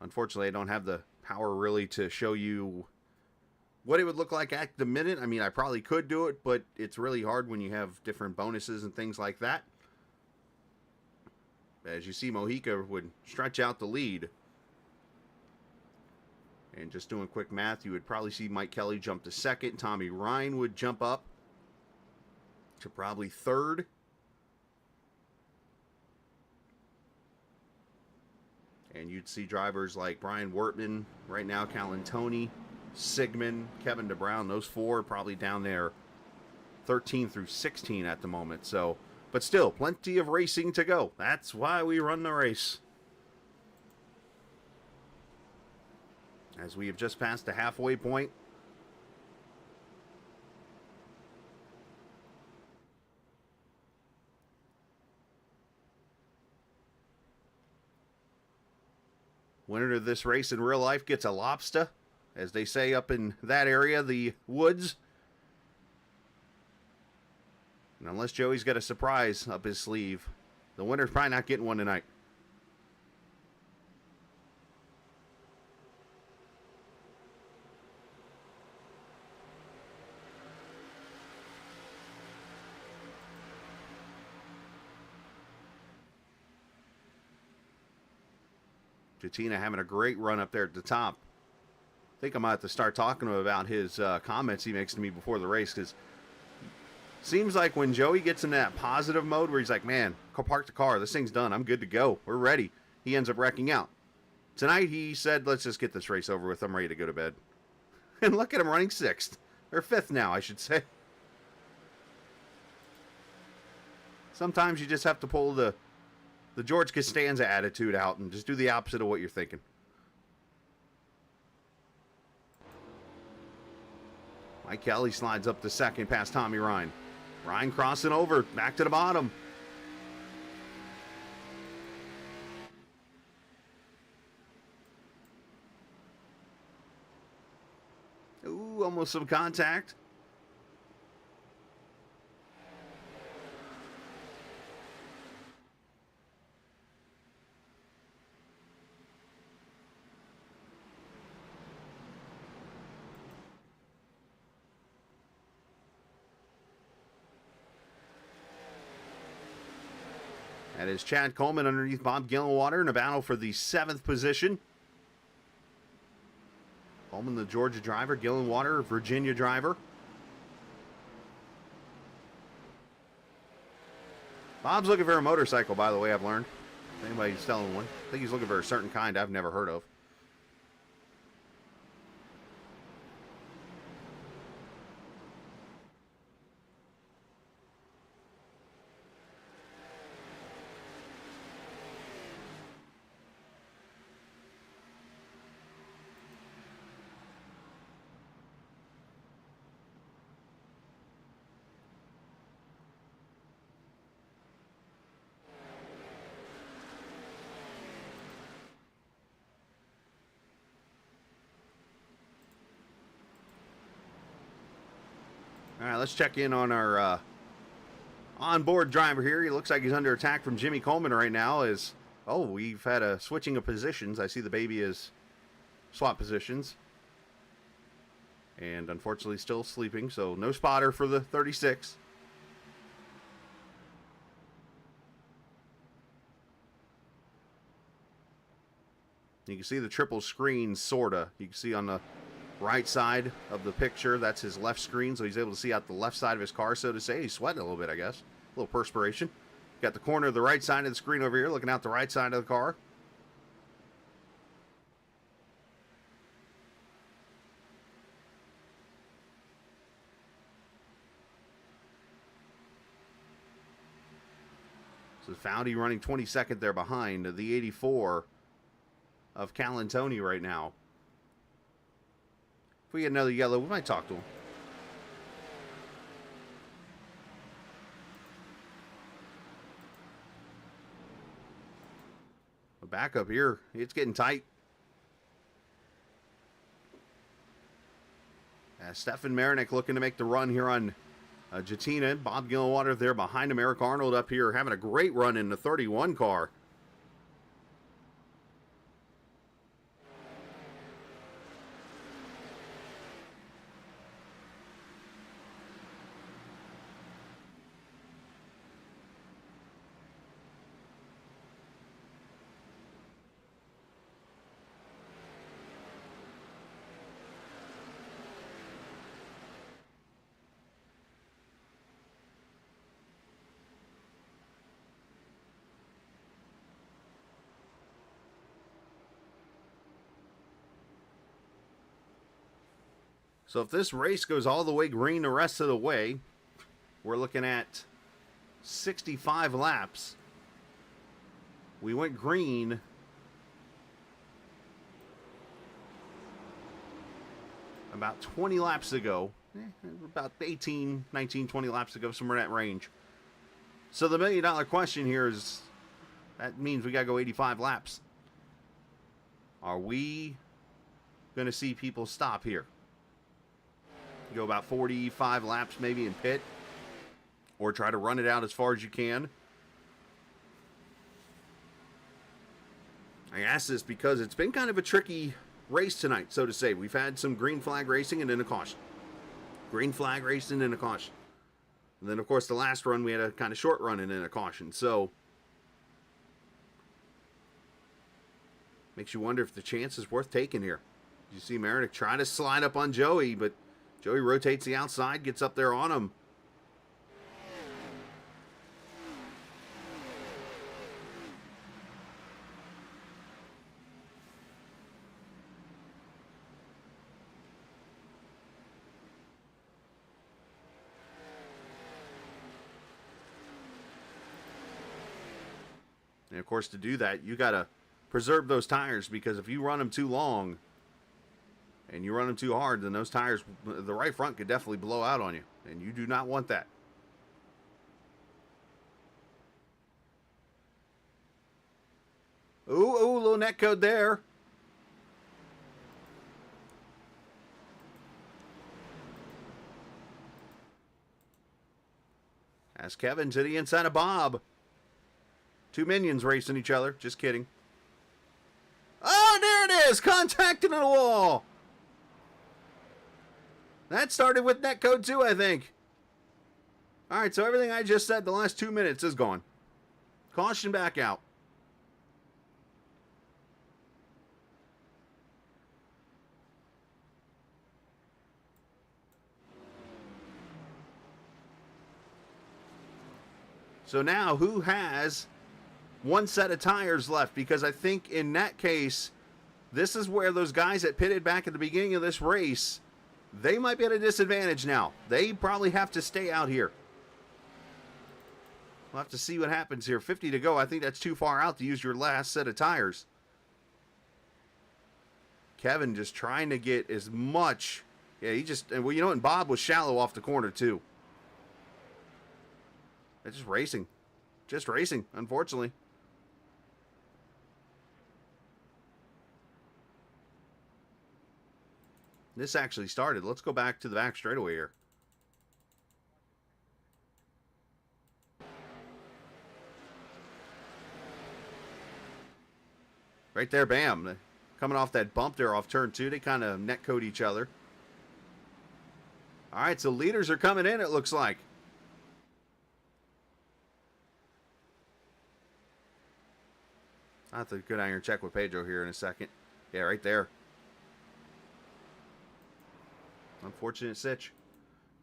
Unfortunately, I don't have the power really to show you what it would look like at the minute. I mean, I probably could do it, but it's really hard when you have different bonuses and things like that. As you see, Mojica would stretch out the lead. And just doing quick math, you would probably see Mike Kelly jump to second. Tommy Ryan would jump up to probably third. And you'd see drivers like Brian Wortman right now, Calantoni, Sigmund, Kevin DeBrown. Those 4 are probably down there 13 through 16 at the moment. So, but still, plenty of racing to go. That's why we run the race. As we have just passed the halfway point. Winner of this race in real life gets a lobster, as they say up in that area, the woods. And unless Joey's got a surprise up his sleeve, the winner's probably not getting one tonight. Jatina having a great run up there at the top. I think I might have to start talking to him about his comments he makes to me before the race, because seems like when Joey gets in that positive mode where he's like, man, park the car, this thing's done, I'm good to go, we're ready, he ends up wrecking out. Tonight he said, let's just get this race over with, I'm ready to go to bed. And look at him running 6th, or 5th now, I should say. Sometimes you just have to pull the George Costanza attitude out and just do the opposite of what you're thinking. Mike Kelly slides up to 2nd past Tommy Ryan. Ryan crossing over, back to the bottom. Ooh, almost some contact. That is Chad Coleman underneath Bob Gillenwater in a battle for the 7th position. Coleman, the Georgia driver. Gillenwater, Virginia driver. Bob's looking for a motorcycle, by the way, I've learned. If anybody's selling one. I think he's looking for a certain kind I've never heard of. All right, let's check in on our onboard driver here. He looks like he's under attack from Jimmy Coleman right now. We've had a switching of positions. I see the baby is swap positions. And unfortunately still sleeping, so no spotter for the 36. You can see the triple screen, sorta. You can see on the right side of the picture, that's his left screen, so he's able to see out the left side of his car, so to say. He's sweating a little bit, I guess. A little perspiration. Got the corner of the right side of the screen over here, looking out the right side of the car. So Foudy running 22nd there behind the 84 of Calantoni right now. If we get another yellow, we might talk to him. But back up here, it's getting tight. Stefan Marinik looking to make the run here on Jatina. Bob Gillenwater there behind him. Eric Arnold up here having a great run in the 31 car. So if this race goes all the way green the rest of the way, we're looking at 65 laps. We went green about 20 laps ago. About 18, 19, 20 laps ago, somewhere in that range. So the $1 million question here is, that means we got to go 85 laps. Are we going to see people stop here? Go about 45 laps maybe in pit, or try to run it out as far as you can. I ask this because it's been kind of a tricky race tonight, so to say. We've had some green flag racing and then a caution. Green flag racing and a caution. And then, of course, the last run we had a kind of short run and then a caution. So, makes you wonder if the chance is worth taking here. You see Meredith try to slide up on Joey, but Joey rotates the outside, gets up there on him. And, of course, to do that, you got to preserve those tires, because if you run them too long and you run them too hard, then those tires, the right front, could definitely blow out on you, and you do not want that. Ooh, little net code there. As Kevin to the inside of Bob. Two minions racing each other. Just kidding. Oh, there it is! Contacting the wall! That started with netcode 2, I think. Alright, so everything I just said the last 2 minutes is gone. Caution back out. So now, who has one set of tires left? Because I think in that case, this is where those guys that pitted back at the beginning of this race, they might be at a disadvantage now. They probably have to stay out here. We'll have to see what happens here. 50 to go. I think that's too far out to use your last set of tires. Kevin just trying to get as much. Yeah, he just, well, you know what? And Bob was shallow off the corner too. They're just racing. Just racing, unfortunately. This actually started. Let's go back to the back straightaway here. Right there, bam. Coming off that bump there off turn 2. They kind of netcode each other. All right, so leaders are coming in, it looks like. I'll have to go down here and check with Pedro here in a second. Yeah, right there. Unfortunate sitch.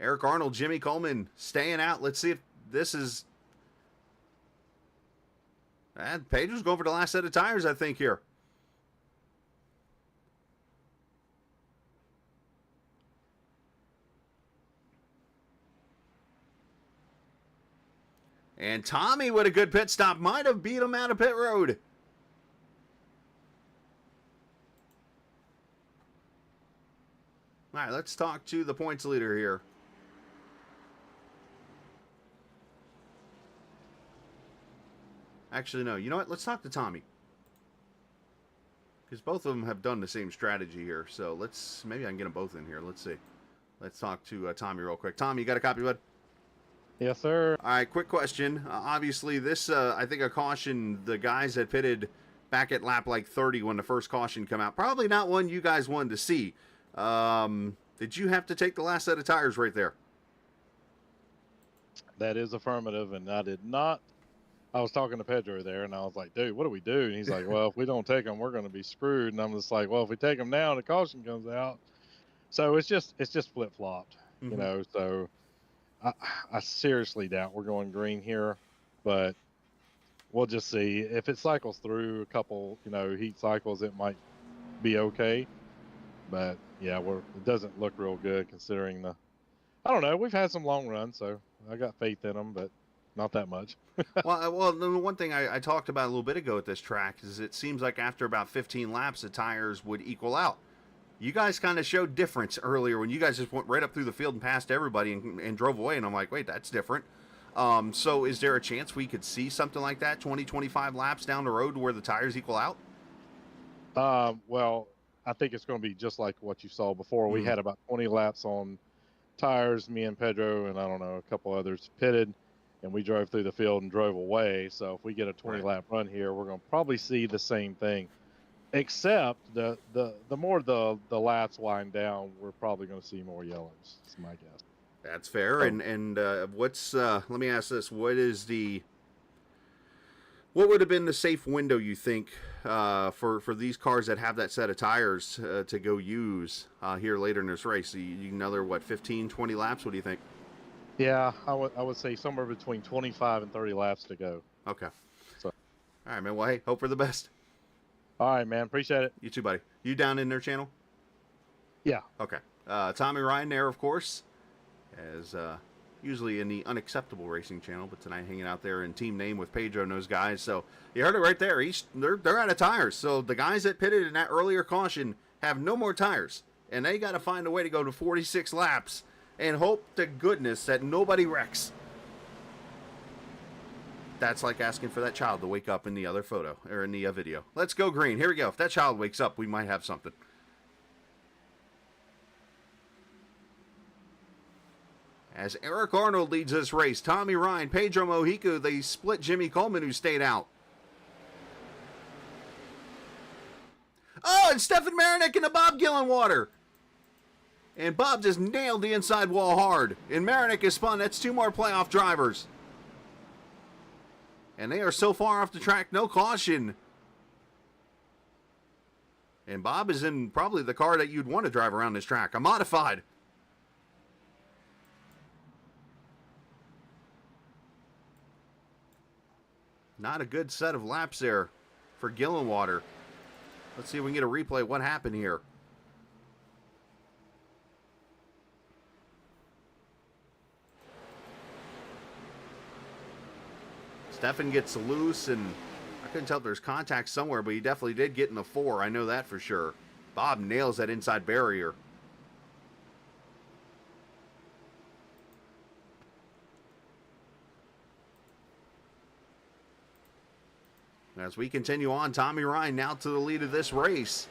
Eric Arnold, Jimmy Coleman staying out. Let's see if this is... And Pedro's going for the last set of tires, I think, here. And Tommy with a good pit stop might have beat him out of pit road. All right, let's talk to the points leader here. Actually, no. You know what? Let's talk to Tommy. Because both of them have done the same strategy here. So let's... Maybe I can get them both in here. Let's see. Let's talk to Tommy real quick. Tommy, you got a copy, bud? Yes, sir. All right, quick question. Obviously, this, I think a caution, the guys that pitted back at lap like 30 when the first caution come out. Probably not one you guys wanted to see. Did you have to take the last set of tires right there? That is affirmative, and I did not. I was talking to Pedro there, and I was like, dude, what do we do? And he's like, well, if we don't take them, we're going to be screwed. And I'm just like, well, if we take them now, the caution comes out. So it's just flip-flopped, you know. So I seriously doubt we're going green here, but we'll just see. If it cycles through a couple, you know, heat cycles, it might be okay. But yeah, it doesn't look real good considering I don't know. We've had some long runs, so I got faith in them, but not that much. well, the one thing I talked about a little bit ago at this track is it seems like after about 15 laps, the tires would equal out. You guys kind of showed difference earlier when you guys just went right up through the field and passed everybody and drove away, and I'm like, wait, that's different. So is there a chance we could see something like that, 20, 25 laps down the road where the tires equal out? Well, I think it's going to be just like what you saw before. We had about 20 laps on tires, me and Pedro, and I don't know, a couple others pitted, and we drove through the field and drove away. So if we get a 20-lap run here, we're going to probably see the same thing, except the more the laps wind down, we're probably going to see more yellows. That's my guess. That's fair. Oh. And what's let me ask this: what would have been the safe window, you think, for these cars that have that set of tires to go use here later in this race? Another, 15, 20 laps? What do you think? Yeah, I would say somewhere between 25 and 30 laps to go. Okay. So. All right, man. Well, hey, hope for the best. All right, man. Appreciate it. You too, buddy. You down in their channel? Yeah. Okay. Tommy Ryan there, of course, as usually in the Unacceptable Racing channel, but tonight hanging out there in team name with Pedro and those guys. So you heard it right there. They're out of tires. So the guys that pitted in that earlier caution have no more tires, and they got to find a way to go to 46 laps and hope to goodness that nobody wrecks. That's like asking for that child to wake up in the other photo or in the video. Let's go green. Here we go. If that child wakes up, we might have something. As Eric Arnold leads this race, Tommy Ryan, Pedro Mojica, they split Jimmy Coleman, who stayed out. Oh, and Stefan Marinik in the Bob Gillen water. And Bob just nailed the inside wall hard. And Marinik is spun. That's 2 more playoff drivers. And they are so far off the track, no caution. And Bob is in probably the car that you'd want to drive around this track, a modified. Not a good set of laps there for Gillenwater. Let's see if we can get a replay of what happened here. Stefan gets loose, and I couldn't tell if there's contact somewhere, but he definitely did get in the 4. I know that for sure. Bob nails that inside barrier. As we continue on, Tommy Ryan now to the lead of this race.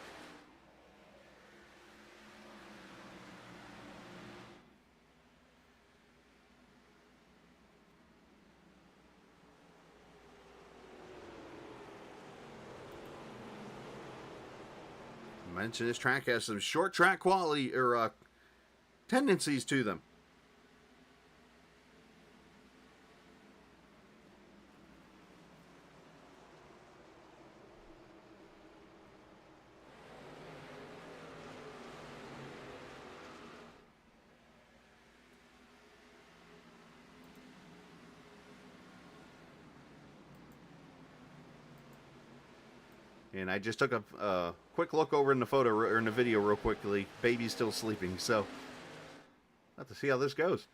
I mentioned this track has some short track quality or tendencies to them. And I just took a quick look over in the photo or in the video real quickly. Baby's still sleeping, so I'll have to see how this goes.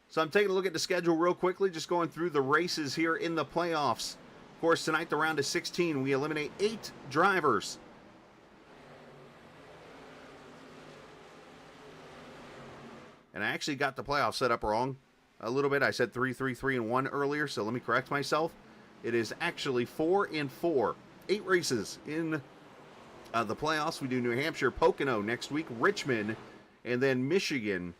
So I'm taking a look at the schedule real quickly, just going through the races here in the playoffs. Of course, tonight the round is 16. We eliminate 8 drivers. And I actually got the playoff set up wrong a little bit. I said 3, 3, 3, and 1 earlier, so let me correct myself. It is actually 4 and 4. 8 races in the playoffs. We do New Hampshire, Pocono next week, Richmond, and then Michigan.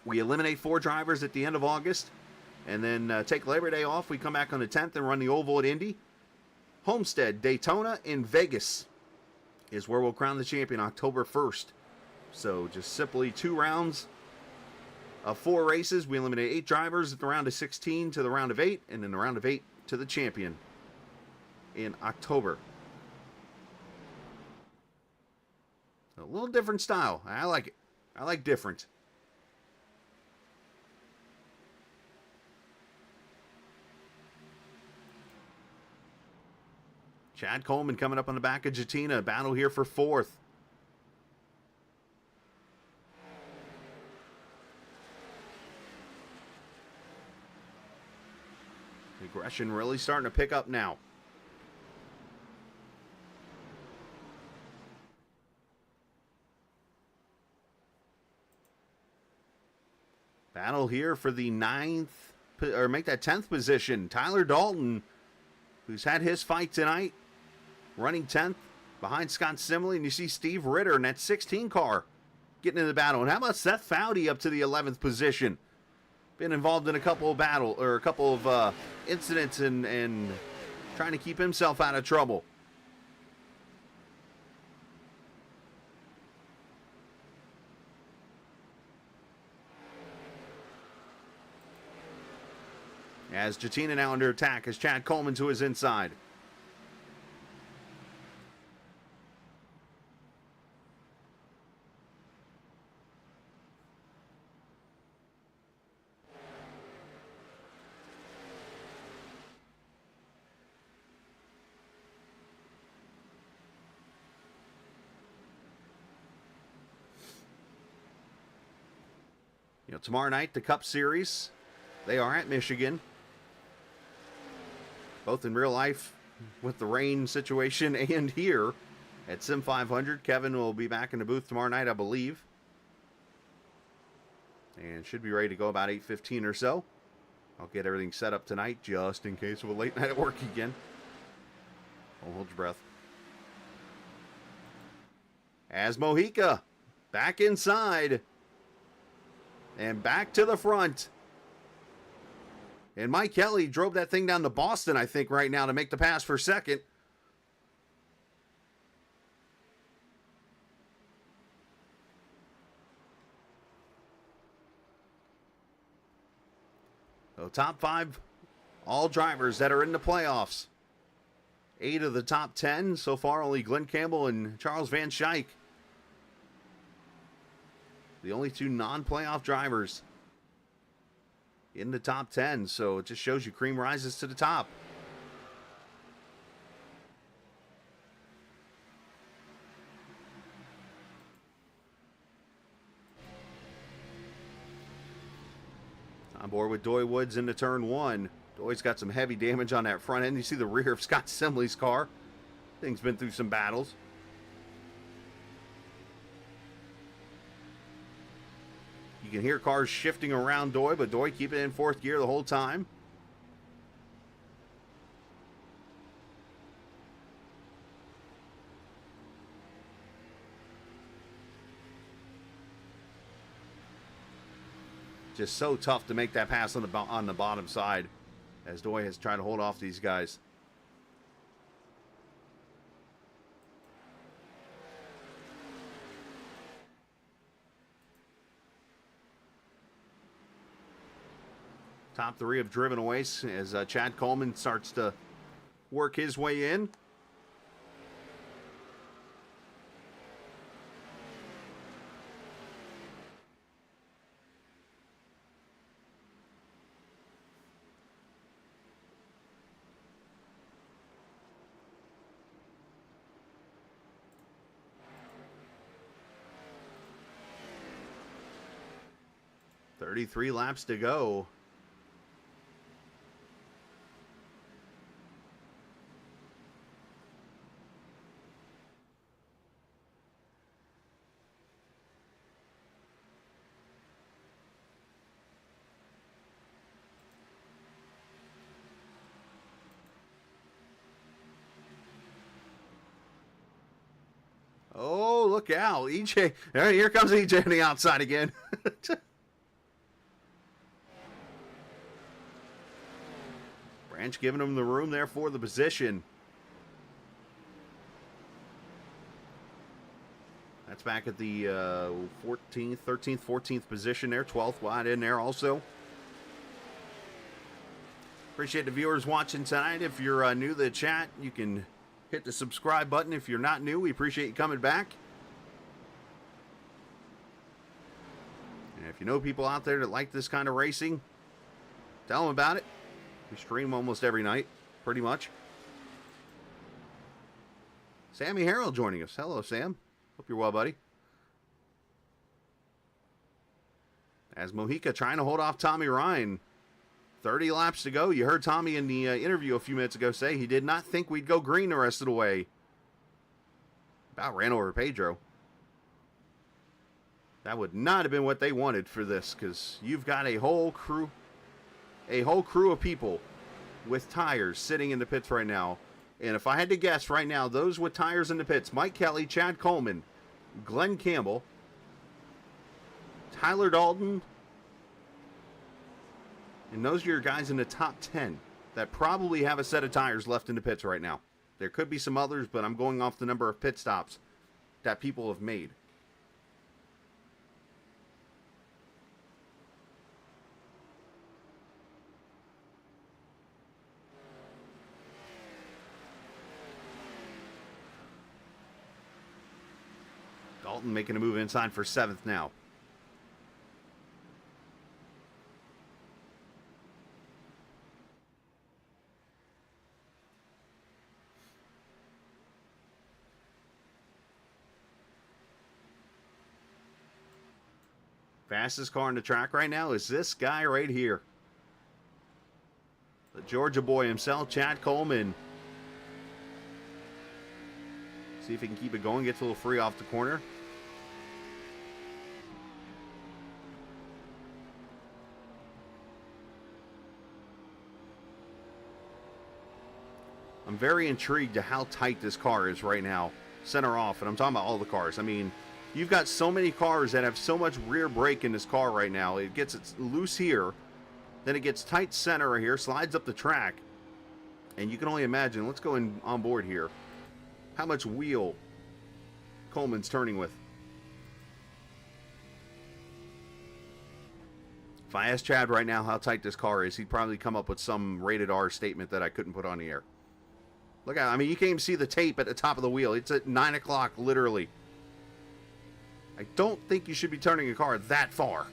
We eliminate 4 drivers at the end of August, and then take Labor Day off. We come back on the 10th and run the Oval at Indy. Homestead, Daytona, and Vegas is where we'll crown the champion October 1st. So just simply 2 rounds of 4 races. We eliminate 8 drivers at the round of 16 to the round of 8, and then the round of 8 to the champion in October. A little different style. I like it. I like different. Chad Coleman coming up on the back of Jatina. Battle here for 4th. Aggression really starting to pick up now. Battle here for the 9th, or make that 10th position. Tyler Dalton, who's had his fight tonight, running 10th. behind Scott Simley, and you see Steve Ritter in that 16 car getting in the battle. And how about Seth Foudy up to the 11th position? Been involved in a couple of incidents and trying to keep himself out of trouble. As Jatina now under attack as Chad Coleman to his inside. You know, tomorrow night, the Cup Series, they are at Michigan. Both in real life with the rain situation and here at Sim500. Kevin will be back in the booth tomorrow night, I believe. And should be ready to go about 8:15 or so. I'll get everything set up tonight just in case of a late night at work again. Don't hold your breath. As Mojica back inside. And back to the front. And Mike Kelly drove that thing down to Boston, I think, right now to make the pass for second. So top 5, all drivers that are in the playoffs. 8 of the top 10 so far, only Glenn Campbell and Charles Van Schaik. The only 2 non-playoff drivers in the top 10, so it just shows you cream rises to the top. On board with Doy Woods into turn 1. Doy's got some heavy damage on that front end. You see the rear of Scott Simley's car. Thing's been through some battles. You can hear cars shifting around Doy, but Doy keeping it in 4th gear the whole time. Just so tough to make that pass on the bottom side, as Doy has tried to hold off these guys. Top 3 have driven away as Chad Coleman starts to work his way in. .33 laps to go. Oh, look out. EJ. Here comes EJ on the outside again. Branch giving him the room there for the position. That's back at the 14th, 13th, 14th position there. 12th wide in there also. Appreciate the viewers watching tonight. If you're new to the chat, you can hit the subscribe button. If you're not new, we appreciate you coming back. And if you know people out there that like this kind of racing, tell them about it. We stream almost every night, pretty much. Sammy Harrell joining us. Hello, Sam. Hope you're well, buddy. As Mojica trying to hold off Tommy Ryan. 30 laps to go. You heard Tommy in the interview a few minutes ago say he did not think we'd go green the rest of the way. About ran over Pedro. That would not have been what they wanted for this, because you've got a whole crew of people with tires sitting in the pits right now And if I had to guess right now, those with tires in the pits, Mike Kelly, Chad Coleman, Glenn Campbell, Tyler Dalton, and those are your guys in the top 10 that probably have a set of tires left in the pits right now. There could be some others, but I'm going off the number of pit stops that people have made. Dalton making a move inside for 7th now. Fastest car on the track right now is this guy right here. The Georgia boy himself, Chad Coleman. See if he can keep it going. Gets a little free off the corner. I'm very intrigued to how tight this car is right now. Center off, and I'm talking about all the cars. I mean, you've got so many cars that have so much rear brake in this car right now. It gets loose here, then it gets tight center here, slides up the track, and you can only imagine. Let's go on board here. How much wheel Coleman's turning with. If I asked Chad right now how tight this car is, he'd probably come up with some rated R statement that I couldn't put on the air. Look at it. I mean, you can't even see the tape at the top of the wheel. It's at 9 o'clock, literally. I don't think you should be turning a car that far.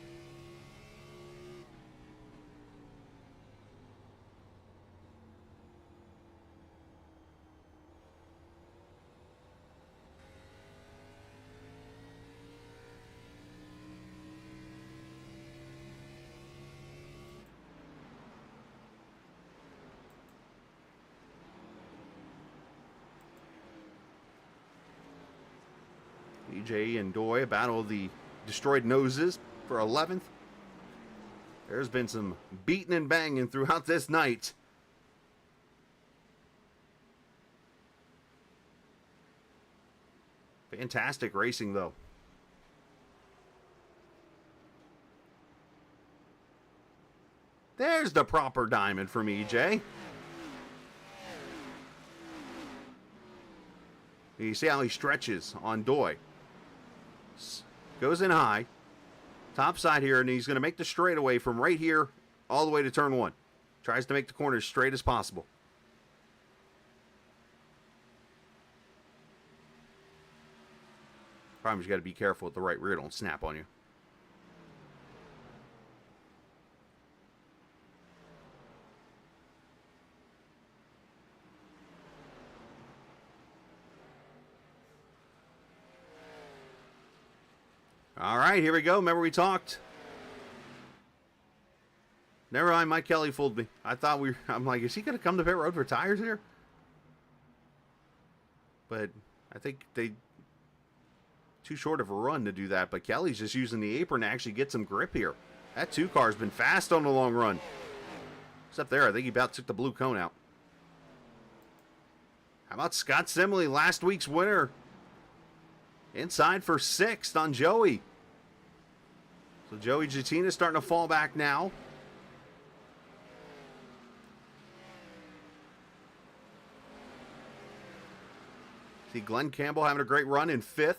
EJ and Doy battle the destroyed noses for 11th. There's been some beating and banging throughout this night. Fantastic racing, though. There's the proper diamond from EJ. You see how he stretches on Doy. Goes in high. Top side here, and he's going to make the straightaway from right here all the way to turn 1. Tries to make the corner as straight as possible. Problem is you got to be careful with the right rear. Don't snap on you. All right, here we go. Remember we talked? Never mind, Mike Kelly fooled me. I'm like, is he going to come to pit road for tires here? But I think they too short of a run to do that. But Kelly's just using the apron to actually get some grip here. That 2 car's been fast on the long run. Except there, I think he about took the blue cone out. How about Scott Simley, last week's winner? Inside for 6th on Joey. So Joey Gittina's starting to fall back now. See Glenn Campbell having a great run in 5th.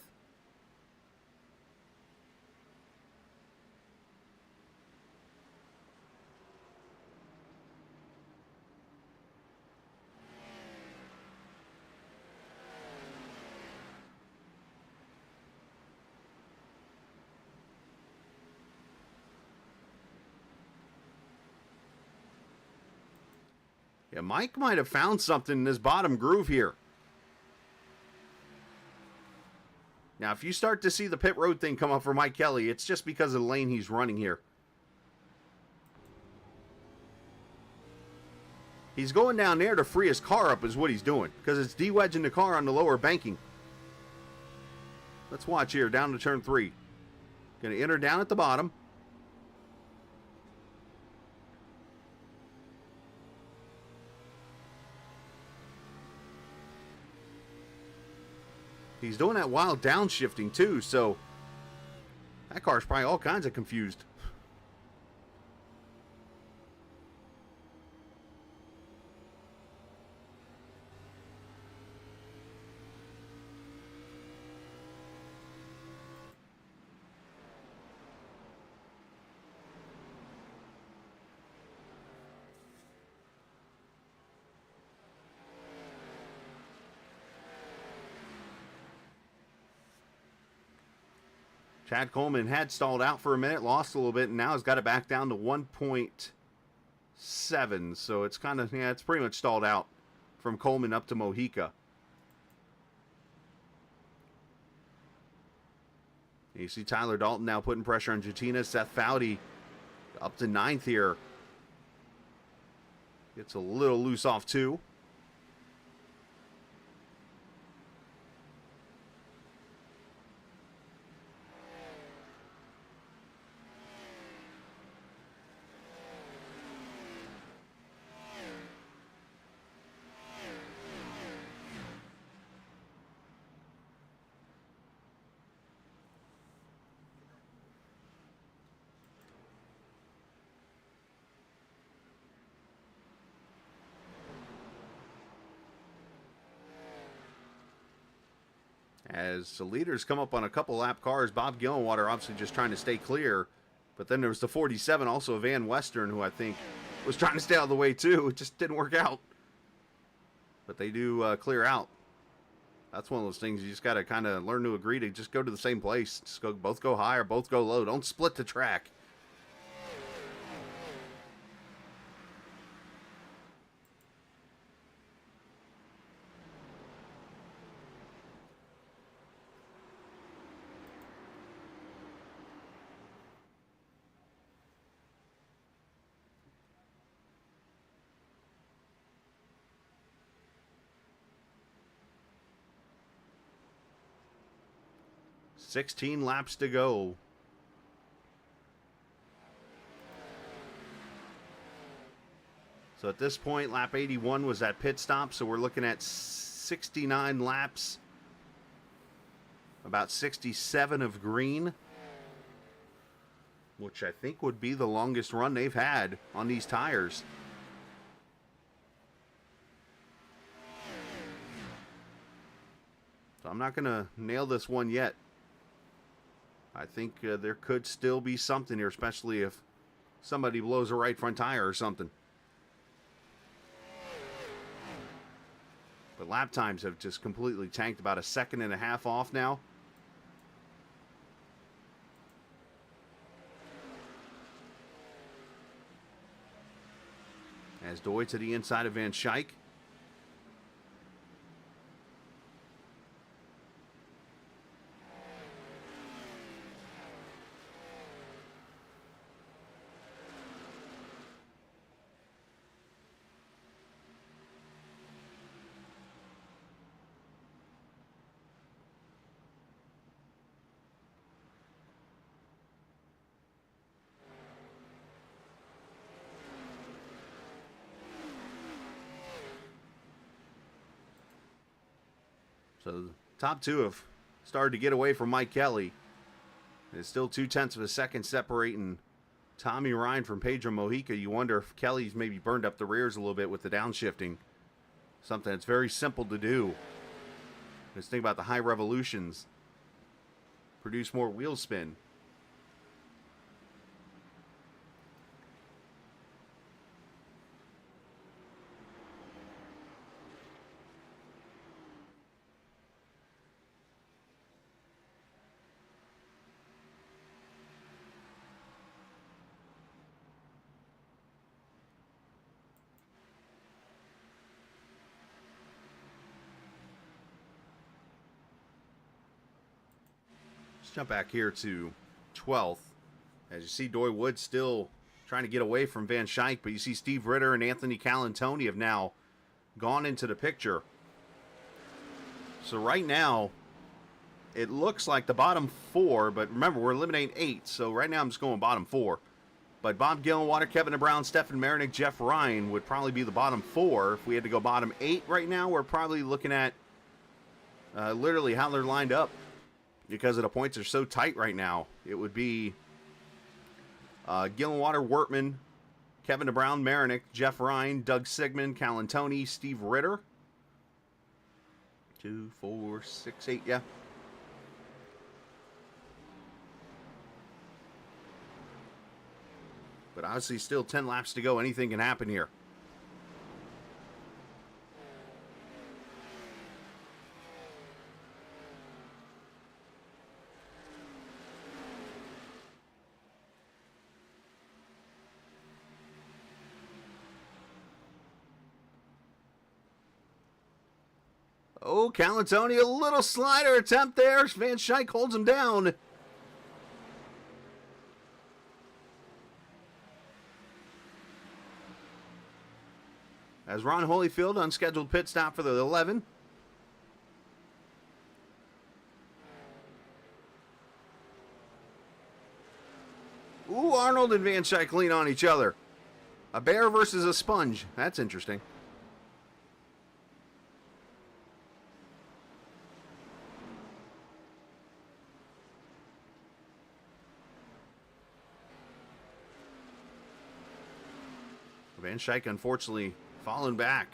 Yeah, Mike might have found something in this bottom groove here. Now, if you start to see the pit road thing come up for Mike Kelly, it's just because of the lane he's running here. He's going down there to free his car up is what he's doing, because it's de-wedging the car on the lower banking. Let's watch here, down to turn 3. Going to enter down at the bottom. He's doing that while downshifting too, so that car's probably all kinds of confused. Chad Coleman had stalled out for a minute, lost a little bit, and now has got it back down to 1.7. So it's kind of, yeah, it's pretty much stalled out from Coleman up to Mojica. You see Tyler Dalton now putting pressure on Jatina. Seth Foudy up to 9th here. Gets a little loose off 2. As the leaders come up on a couple lap cars, Bob Gillenwater obviously just trying to stay clear. But then there was the 47, also Van Western, who I think was trying to stay out of the way too. It just didn't work out. But they do clear out. That's one of those things you just got to kind of learn to agree to just go to the same place. Just go, both go high or both go low. Don't split the track. $16 laps to go. So at this point, lap 81 was that pit stop, so we're looking at 69 laps. About 67 of green, which I think would be the longest run they've had on these tires. So I'm not going to nail this one yet. I think there could still be something here, especially if somebody blows a right front tire or something. But lap times have just completely tanked, about 1.5 seconds off now. As Doy to the inside of Van Schaik. So the top two have started to get away from Mike Kelly. There's still 0.2 of a second separating Tommy Ryan from Pedro Mojica. You wonder if Kelly's maybe burned up the rears a little bit with the downshifting. Something that's very simple to do. Just think about the high revolutions. Produce more wheel spin. Jump back here to 12th. As you see, Doy Wood still trying to get away from Van Schaik, but you see Steve Ritter and Anthony Calantoni have now gone into the picture. So right now, it looks like the bottom 4, but remember, we're eliminating 8, so right now I'm just going bottom 4. But Bob Gillenwater, Kevin Brown, Stefan Marinick, Jeff Ryan would probably be the bottom 4. If we had to go bottom 8 right now, we're probably looking at literally how they're lined up because of the points are so tight right now. It would be Gillenwater, Wortman, Kevin DeBrown, Marinick, Jeff Ryan, Doug Sigmund, Calantoni, Steve Ritter. 2, 4, 6, 8, yeah. But obviously still 10 laps to go. Anything can happen here. Oh, Calantoni, a little slider attempt there. Van Schaik holds him down. As Ron Holyfield, unscheduled pit stop for the 11. Ooh, Arnold and Van Schaik lean on each other. A bear versus a sponge. That's interesting. Van Schaik, unfortunately, falling back.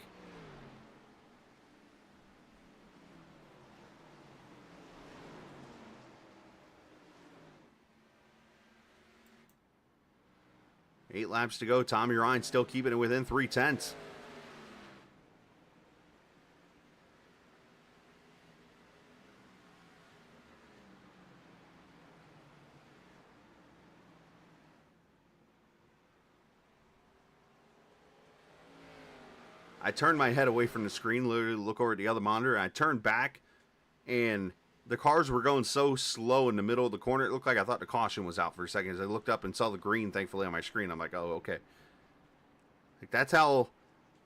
Eight laps to go. Tommy Ryan still keeping it within 3/10. I turned my head away from the screen, literally look over at the other monitor, and I turned back, and the cars were going so slow in the middle of the corner, it looked like I thought the caution was out for a second. As I looked up and saw the green, thankfully, on my screen, I'm like, oh, okay. Like, that's how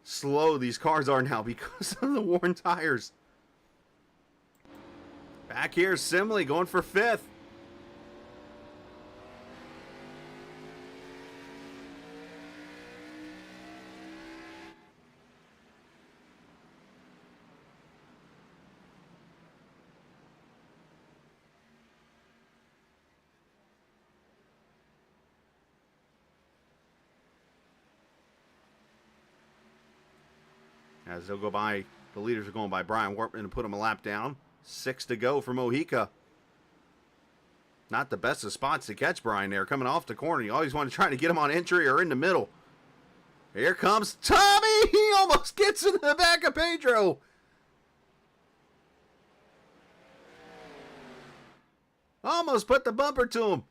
slow these cars are now because of the worn tires. Back here, Simley going for 5th. As they'll go by, the leaders are going by Brian Wortman and put him a lap down. 6 to go for Mojica. Not the best of spots to catch Brian there. Coming off the corner. You always want to try to get him on entry or in the middle. Here comes Tommy. He almost gets into the back of Pedro. Almost put the bumper to him.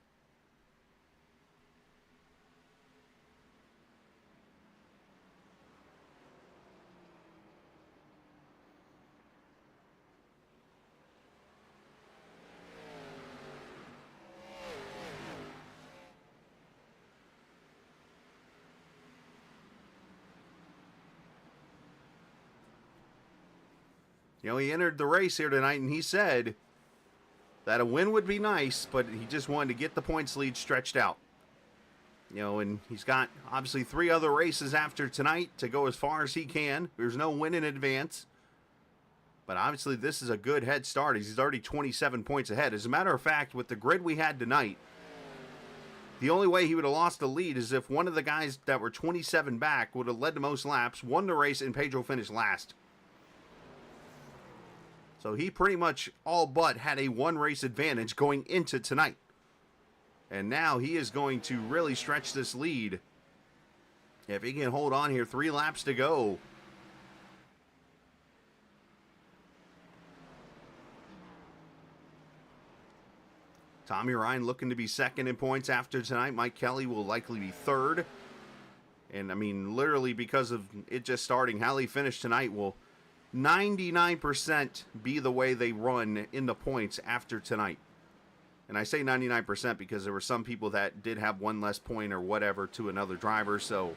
You know, he entered the race here tonight, and he said that a win would be nice, but he just wanted to get the points lead stretched out. You know, and he's got, obviously, 3 other races after tonight to go as far as he can. There's no win in advance. But obviously, this is a good head start. He's already 27 points ahead. As a matter of fact, with the grid we had tonight, the only way he would have lost the lead is if one of the guys that were 27 back would have led the most laps, won the race, and Pedro finished last. So he pretty much all but had a 1-race advantage going into tonight. And now he is going to really stretch this lead. If he can hold on here, 3 laps to go. Tommy Ryan looking to be second in points after tonight. Mike Kelly will likely be third. And, I mean, literally because of it just starting, how he finished tonight will 99% be the way they run in the points after tonight. And I say 99% because there were some people that did have 1 less point or whatever to another driver, so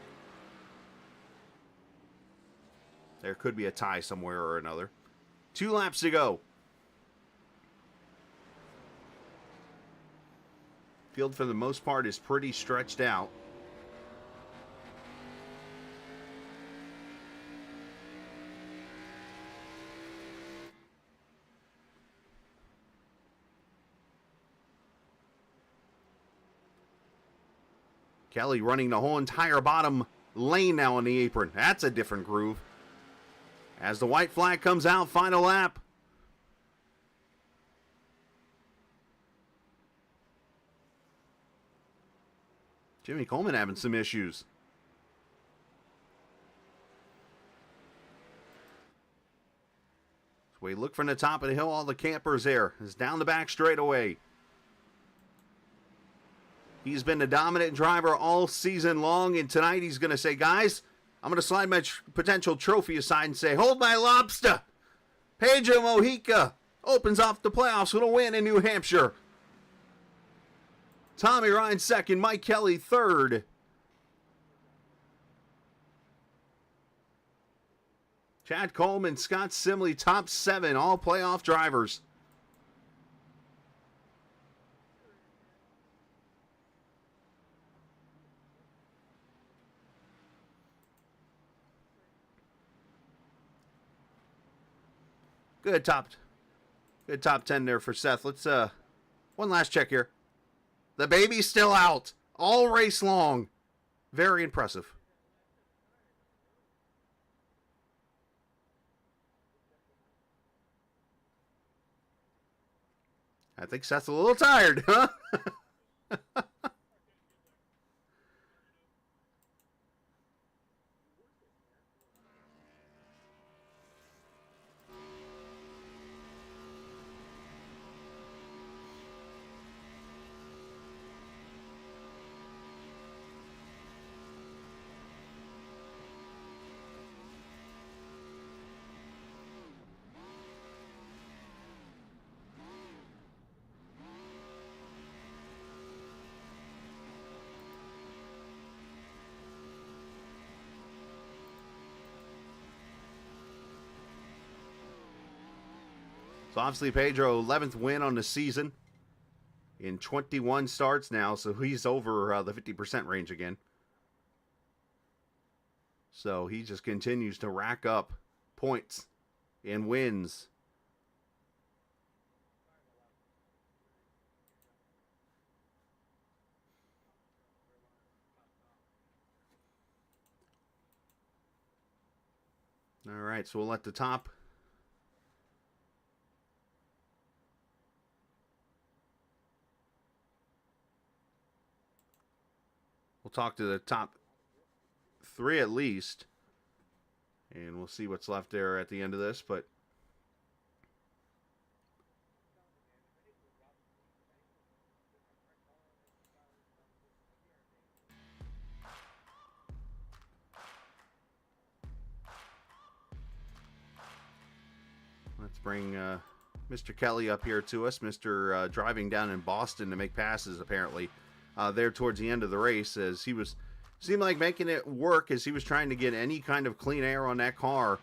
there could be a tie somewhere or another. 2 laps to go. Field, for the most part, is pretty stretched out. Kelly running the whole entire bottom lane now on the apron. That's a different groove. As the white flag comes out, final lap. Jimmy Coleman having some issues. So we look from the top of the hill, all the campers there. Is down the back straightaway. He's been the dominant driver all season long, and tonight he's going to say, guys, I'm going to slide my potential trophy aside and say, hold my lobster. Pedro Mojica opens off the playoffs with a win in New Hampshire. Tommy Ryan second, Mike Kelly third. Chad Coleman, Scott Simley, top 7, all playoff drivers. Good top 10 there for Seth. Let's one last check here. The baby's still out all race long. Very impressive. I think Seth's a little tired, huh? So obviously Pedro, 11th win on the season in 21 starts now, so he's over the 50% range again. So he just continues to rack up points and wins. All right, so we'll let the top We'll talk to the top 3 at least, and we'll see what's left there at the end of this. But let's bring Mr. Kelly up here to us. Mr. Driving down in Boston to make passes, apparently. There towards the end of the race, as he seemed like making it work as he was trying to get any kind of clean air on that car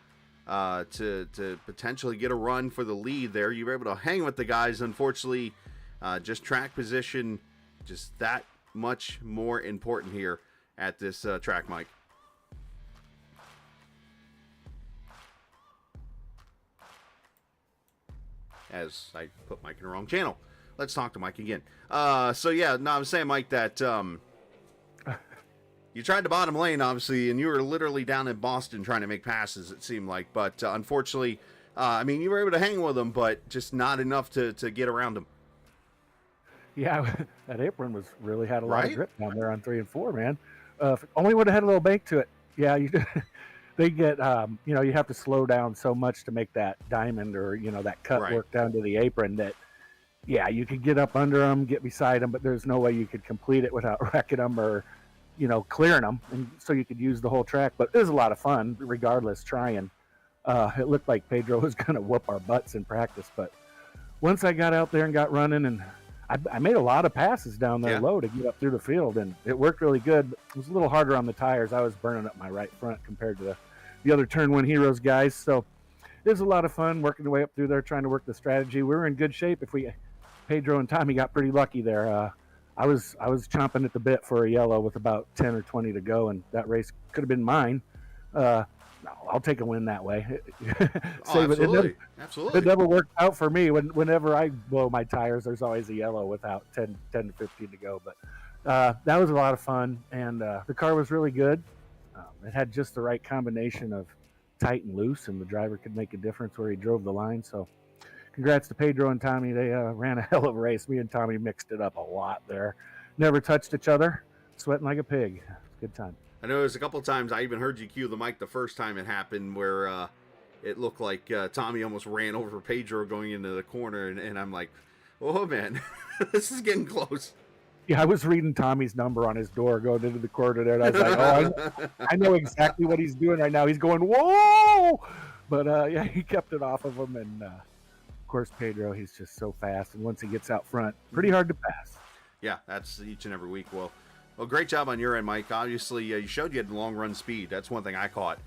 to potentially get a run for the lead there. You were able to hang with the guys. Unfortunately, just track position, just that much more important here at this track, Mike. As I put Mike in the wrong channel. Let's talk to Mike again. So yeah, no, I was saying, Mike, that you tried the bottom lane, obviously, and you were literally down in Boston trying to make passes, it seemed like. But unfortunately, I mean, you were able to hang with them, but just not enough to get around them. Yeah, that apron really had a lot of grip down there on 3 and 4, man. If only would have had a little bank to it. Yeah, they get, you have to slow down so much to make that diamond or, that cut work down to the apron that, yeah, you could get up under them, get beside them, but there's no way you could complete it without wrecking them or, clearing them. And so you could use the whole track. But it was a lot of fun, regardless, trying. It looked like Pedro was going to whoop our butts in practice. But once I got out there and got running, and I made a lot of passes down there low to get up through the field, and it worked really good. It was a little harder on the tires. I was burning up my right front compared to the other Turn 1 Heroes guys. So it was a lot of fun working the way up through there, trying to work the strategy. We were in good shape. Pedro and Tommy got pretty lucky there. I was chomping at the bit for a yellow with about 10 or 20 to go, and that race could have been mine. I'll take a win that way. Absolutely. It never worked out for me. Whenever I blow my tires, there's always a yellow without 10 to 15 to go. But that was a lot of fun, and the car was really good. It had just the right combination of tight and loose, and the driver could make a difference where he drove the line. So congrats to Pedro and Tommy. They ran a hell of a race. Me and Tommy mixed it up a lot there. Never touched each other, sweating like a pig. It's a good time. I know there's a couple of times I even heard you cue the mic the first time it happened where it looked like Tommy almost ran over Pedro going into the corner, and I'm like, oh, man, this is getting close. Yeah, I was reading Tommy's number on his door going into the corner there, and I was like, oh, I know exactly what he's doing right now. He's going, whoa! But, yeah, he kept it off of him, and, of course, Pedro, he's just so fast, and once he gets out front, pretty hard to pass. Yeah, that's each and every week. Well, great job on your end, Mike. Obviously, you showed you had the long-run speed. That's one thing I caught,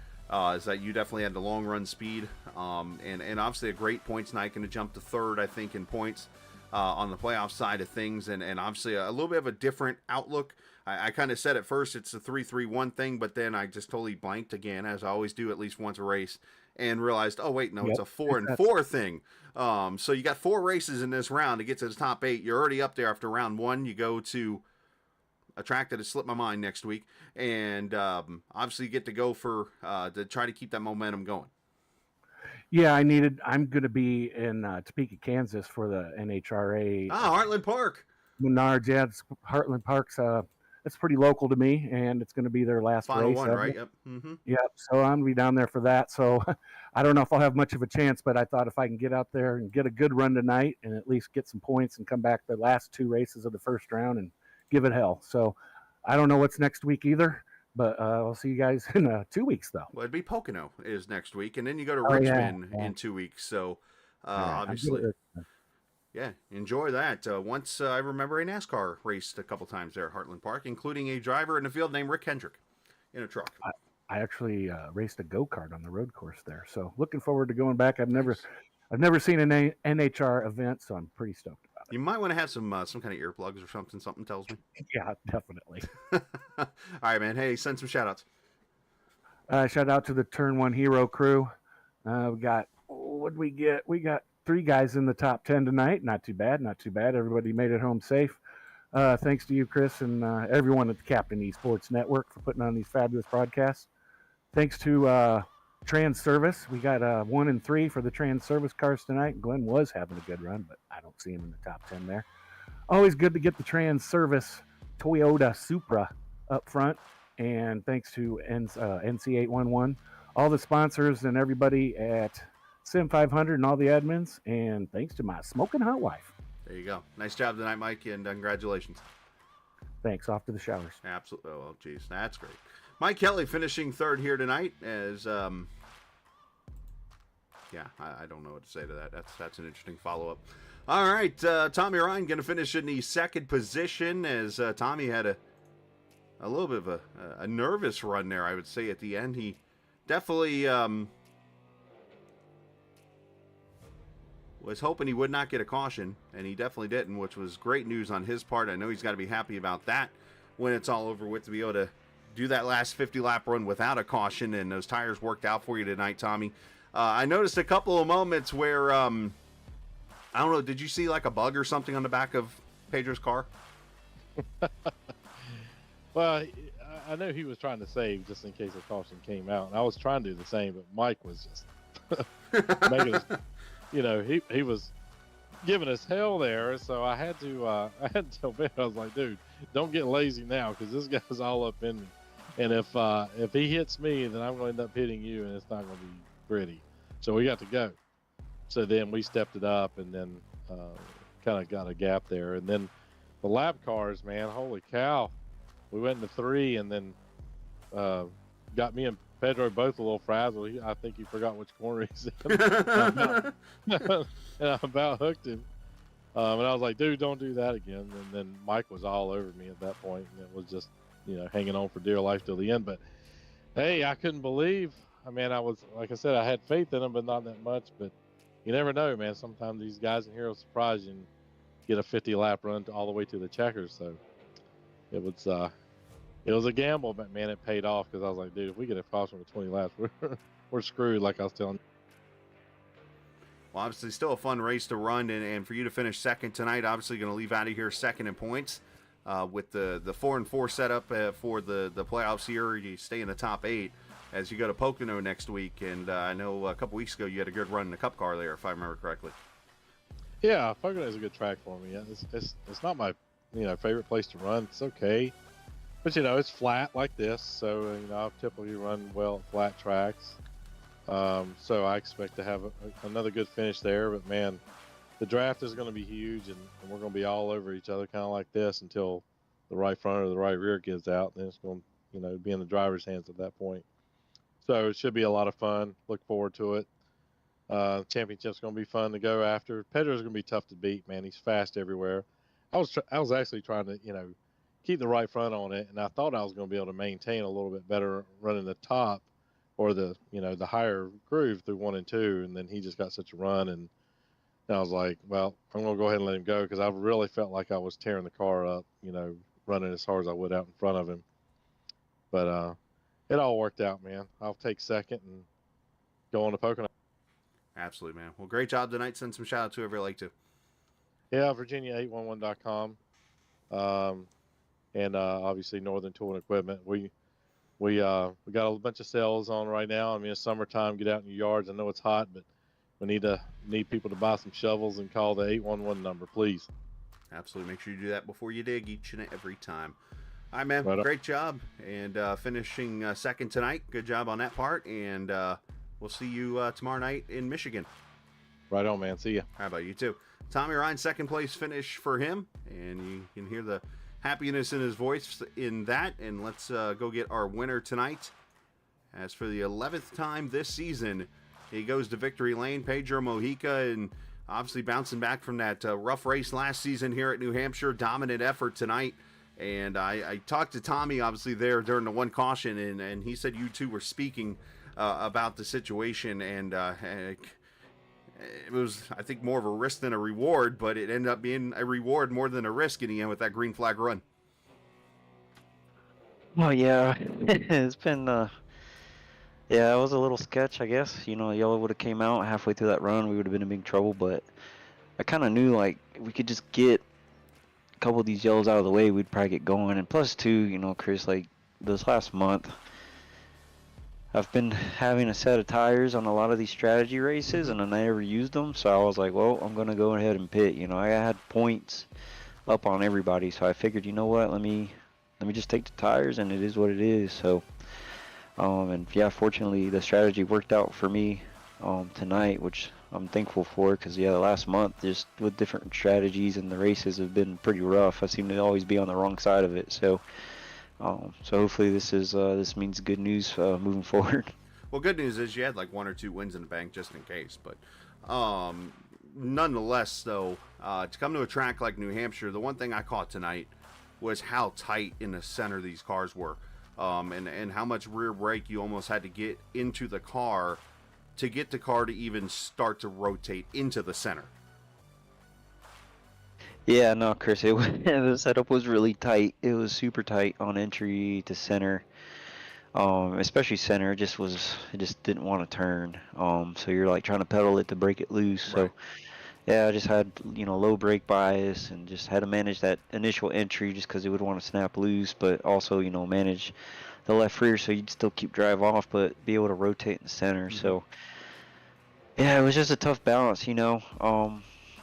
is that you definitely had the long-run speed, and obviously a great points night, going to jump to third, I think, in points. On the playoff side of things, and obviously a little bit of a different outlook. I kind of said at first it's a 3-3-1 thing, but then I just totally blanked again, as I always do at least once a race, and realized, oh wait, no, it's a 4-4 thing. So you got 4 races in this round to get to the top 8. You're already up there after round 1. You go to a track that has slipped my mind next week, and obviously you get to go for to try to keep that momentum going. Yeah, I'm going to be in Topeka, Kansas for the NHRA. Heartland Park. Menards, yeah, Heartland Park's. It's pretty local to me, and it's going to be their last Final race. One, right? Yep. Mm-hmm. Yep. So I'm going to be down there for that. So I don't know if I'll have much of a chance, but I thought if I can get out there and get a good run tonight and at least get some points and come back the last 2 races of the first round and give it hell. So I don't know what's next week either. But I'll see you guys in 2 weeks, though. Well, it'd be Pocono is next week, and then you go to Richmond in 2 weeks. So, obviously, yeah, enjoy that. Once I remember a NASCAR raced a couple times there at Heartland Park, including a driver in the field named Rick Hendrick in a truck. I actually raced a go-kart on the road course there. So looking forward to going back. I've never seen an NHR event, so I'm pretty stoked about it. You might want to have some kind of earplugs or something. Something tells me. Yeah, definitely. All right, man. Hey, send some shout-outs. Shout out to the Turn 1 Hero crew. We got 3 guys in the top 10 tonight. Not too bad. Everybody made it home safe. Thanks to you, Chris, and everyone at the Captain Esports Network for putting on these fabulous broadcasts. Thanks to Trans Service. We got 1 and 3 for the Trans Service cars tonight. Glenn was having a good run, but I don't see him in the top 10 there. Always good to get the Trans Service Toyota Supra up front. And thanks to NC811, all the sponsors and everybody at Sim500 and all the admins. And thanks to my smoking hot wife. There you go. Nice job tonight, Mike, and congratulations. Thanks. Off to the showers. Absolutely. Oh, geez. That's great. Mike Kelly finishing third here tonight as, I don't know what to say to that. That's an interesting follow-up. All right, Tommy Ryan going to finish in the second position as Tommy had a little bit of a nervous run there, I would say, at the end. He definitely was hoping he would not get a caution, and he definitely didn't, which was great news on his part. I know he's got to be happy about that when it's all over with, to be able to do that last 50-lap run without a caution, and those tires worked out for you tonight, Tommy. I noticed a couple of moments where, I don't know, did you see like a bug or something on the back of Pedro's car? Well, I know he was trying to save just in case a caution came out, and I was trying to do the same, but Mike was just making us, he was giving us hell there, so I had to tell Ben, I was like, dude, don't get lazy now, because this guy's all up in me, and if he hits me, then I'm going to end up hitting you, and it's not going to be pretty. So we got to go. So then we stepped it up, and then kind of got a gap there, and then the lap cars, man, holy cow. We went into 3 and then got me and Pedro both a little frazzled. I think he forgot which corner he's in. And I about hooked him. And I was like, dude, don't do that again. And then Mike was all over me at that point, and it was just, hanging on for dear life till the end. But, hey, I couldn't believe. I mean, like I said, I had faith in him, but not that much. But you never know, man. Sometimes these guys in here will surprise you and get a 50-lap run all the way to the checkers. So it was a gamble, but man, it paid off, because I was like, dude, if we get a caution with 20 laps, we're screwed, like I was telling you. Well, obviously still a fun race to run, and for you to finish second tonight, obviously going to leave out of here second in points. with the 4-4 setup for the playoffs here. You stay in the top 8 as you go to Pocono next week. And I know a couple weeks ago you had a good run in the Cup car there, if I remember correctly. Yeah, Pocono is a good track for me. It's not my favorite place to run. It's okay, but it's flat like this, so I've typically run well at flat tracks. So I expect to have another good finish there. But man, the draft is going to be huge, and we're going to be all over each other, kind of like this, until the right front or the right rear gives out. Then it's going to be in the driver's hands at that point. So it should be a lot of fun. Look forward to it. Championship's going to be fun to go after. Pedro's going to be tough to beat, man. He's fast everywhere. I was actually trying to keep the right front on it, and I thought I was going to be able to maintain a little bit better running the top or the the higher groove through 1 and 2, and then he just got such a run, and I was like, well, I'm going to go ahead and let him go, because I really felt like I was tearing the car up, running as hard as I would out in front of him. But it all worked out, man. I'll take second and go on to Pocono. Absolutely, man. Well, great job tonight. Send some shout out to whoever you like to. Yeah, Virginia811.com. And obviously Northern Tool and Equipment. We got a bunch of sales on right now. I mean, it's summertime. Get out in your yards. I know it's hot, but we need people to buy some shovels and call the 811 number, please. Absolutely. Make sure you do that before you dig each and every time. All right, man. Right on. Great job. And finishing second tonight. Good job on that part. And we'll see you tomorrow night in Michigan. Right on, man. See ya. How about you too? Tommy Ryan, second place finish for him. And you can hear the happiness in his voice in that. And let's go get our winner tonight. As for the 11th time this season, he goes to victory lane. Pedro Mojica, and obviously bouncing back from that rough race last season here at New Hampshire. Dominant effort tonight. And I talked to Tommy, obviously, there during the one caution, and he said you two were speaking about the situation, and it was, I think, more of a risk than a reward, but it ended up being a reward more than a risk in the end with that green flag run. Oh, yeah. It's been, yeah, it was a little sketch, I guess. Yellow would have came out halfway through that run. We would have been in big trouble, but I kind of knew, we could just get a couple of these yellows out of the way, we'd probably get going. And plus, too, Chris, this last month, I've been having a set of tires on a lot of these strategy races, and I never used them, so I was like, well, I'm going to go ahead and pit. I had points up on everybody, so I figured, you know what, let me just take the tires, and it is what it is. So, and yeah, fortunately, the strategy worked out for me tonight, which I'm thankful for, because, the last month, just with different strategies and the races have been pretty rough. I seem to always be on the wrong side of it, so hopefully this means good news moving forward. Well, good news is you had 1 or 2 wins in the bank just in case, but nonetheless, though, to come to a track like New Hampshire, the one thing I caught tonight was how tight in the center these cars were, and how much rear brake you almost had to get into the car to get the car to even start to rotate into the center. Yeah, no, Chris, the setup was really tight. It was super tight on entry to center, especially center. It just didn't want to turn. So you're trying to pedal it to break it loose. Right. So yeah, I just had low brake bias and just had to manage that initial entry just because it would want to snap loose, but also manage the left rear so you'd still keep drive off, but be able to rotate in the center. Mm-hmm. So yeah, it was just a tough balance,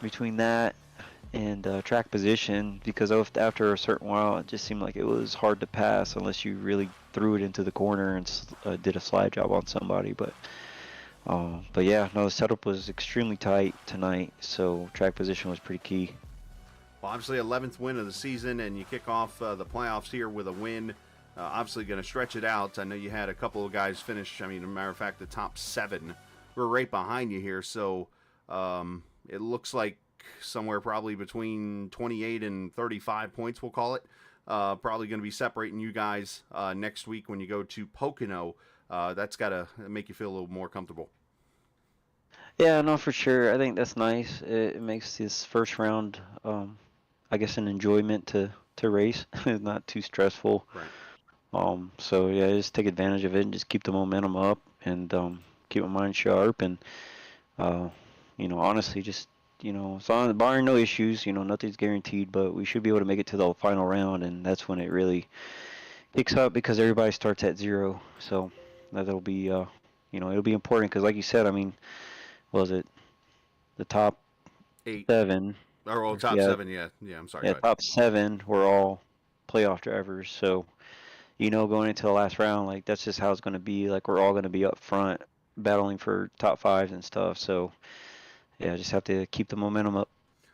between that and track position, because after a certain while it just seemed like it was hard to pass unless you really threw it into the corner and did a slide job on somebody. But yeah, no, the setup was extremely tight tonight, so track position was pretty key. Well, obviously 11th win of the season, and you kick off the playoffs here with a win. Obviously going to stretch it out. I know you had a couple of guys finish, as a matter of fact, the top 7 were right behind you here, so it looks like somewhere probably between 28 and 35 points, we'll call it. Probably going to be separating you guys next week when you go to Pocono. That's got to make you feel a little more comfortable. Yeah, no, for sure. I think that's nice. It makes this first round, I guess, an enjoyment to race. It's not too stressful. Right. So yeah, just take advantage of it and just keep the momentum up and keep my mind sharp and honestly just so barring no issues, nothing's guaranteed, but we should be able to make it to the final round, and that's when it really picks up because everybody starts at 0. So that'll be, it'll be important because, like you said, I mean, what was it the top 8, 7? or top 7? Yeah, I'm sorry. Yeah, top 7 were all playoff drivers. So, going into the last round, like that's just how it's going to be. Like we're all going to be up front battling for top 5s and stuff. So, yeah, just have to keep the momentum up.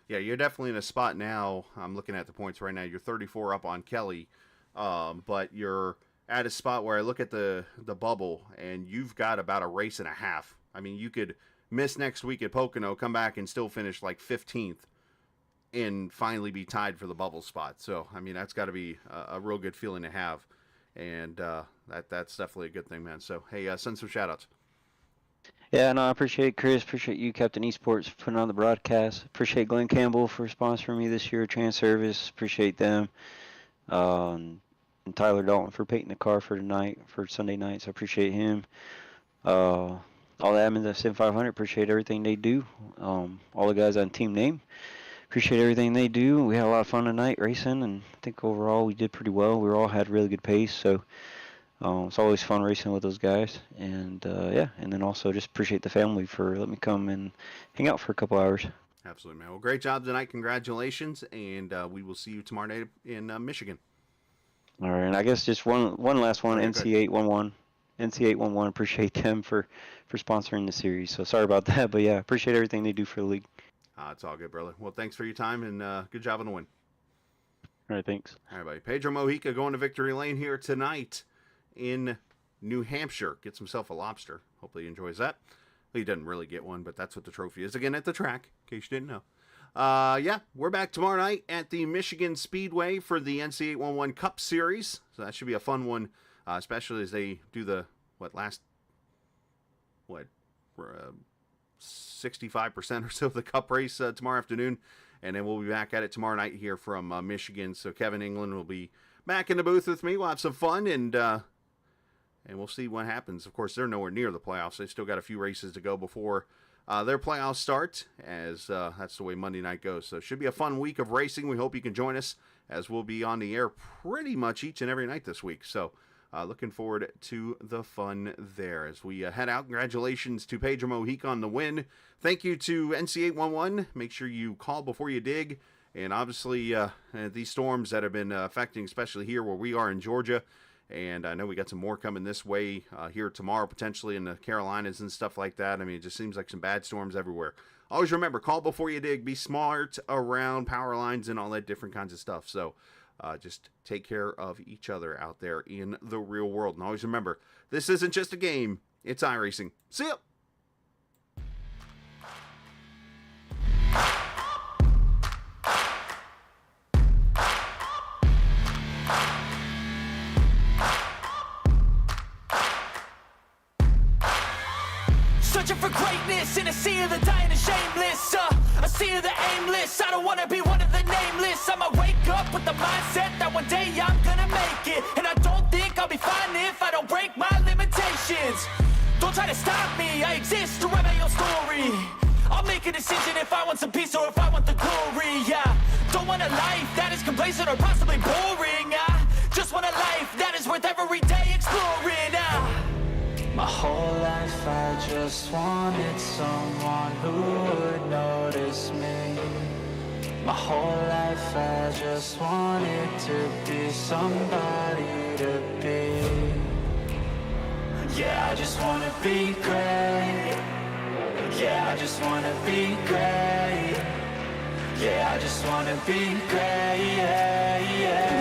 Yeah, you're definitely in a spot now. I'm looking at the points right now. You're 34 up on Kelly, but you're at a spot where I look at the bubble, and you've got about a race and a half. I mean, you could miss next week at Pocono, come back and still finish like 15th, and finally be tied for the bubble spot. So, I mean, that's got to be a real good feeling to have, and that's definitely a good thing, man. So, hey, send some shout-outs. Yeah, no, I appreciate Chris. Appreciate you, Captain Esports, for putting on the broadcast. Appreciate Glenn Campbell for sponsoring me this year, Trans Service. Appreciate them. And Tyler Dalton for painting the car for Sunday night. So I appreciate him. All the admins at Sim500, appreciate everything they do. All the guys on Team Name, appreciate everything they do. We had a lot of fun tonight racing, and I think overall we did pretty well. We all had really good pace, so it's always fun racing with those guys. And and then also just appreciate the family for letting me come and hang out for a couple hours. Absolutely, man. Well, great job tonight. Congratulations, and we will see you tomorrow night in Michigan. All right, and I guess just one last one, NC811. NC811, appreciate them for sponsoring the series. So sorry about that, but yeah, appreciate everything they do for the league. It's all good, brother. Well, thanks for your time, and good job on the win. All right, thanks. All right, buddy. Pedro Mojica going to victory lane here tonight in New Hampshire. Gets himself a lobster. Hopefully he enjoys that. He doesn't really get one, but that's what the trophy is. Again, at the track, in case you didn't know. We're back tomorrow night at the Michigan Speedway for the NC811 Cup Series. So that should be a fun one, especially as they do the, 65% or so of the Cup race tomorrow afternoon. And then we'll be back at it tomorrow night here from Michigan. So Kevin England will be back in the booth with me. We'll have some fun, and we'll see what happens. Of course, they're nowhere near the playoffs. They still got a few races to go before their playoffs start, as that's the way Monday night goes. So it should be a fun week of racing. We hope you can join us, as we'll be on the air pretty much each and every night this week. So looking forward to the fun there as we head out. Congratulations to Pedro Mojica on the win. Thank you to NC811. Make sure you call before you dig. And obviously, these storms that have been affecting, especially here where we are in Georgia, and I know we got some more coming this way here tomorrow, potentially in the Carolinas and stuff like that. I mean, it just seems like some bad storms everywhere. Always remember, call before you dig. Be smart around power lines and all that different kinds of stuff. So just take care of each other out there in the real world. And always remember, this isn't just a game. It's iRacing. See ya! Searching for greatness in a sea of the dying and shameless, a sea of the aimless. I don't wanna be one of the nameless. I'ma wake up with the mindset that one day I'm gonna make it, and I don't think I'll be fine if I don't break my limitations. Don't try to stop me, I exist to write my own story. I'll make a decision if I want some peace or if I want the glory. Yeah, don't want a life that is complacent or possibly boring. I just want a life that is worth every day exploring. My whole life I just wanted someone who would notice me. My whole life I just wanted to be somebody to be. Yeah, I just wanna be great. Yeah, I just wanna be great. Yeah, I just wanna be great. Yeah, yeah.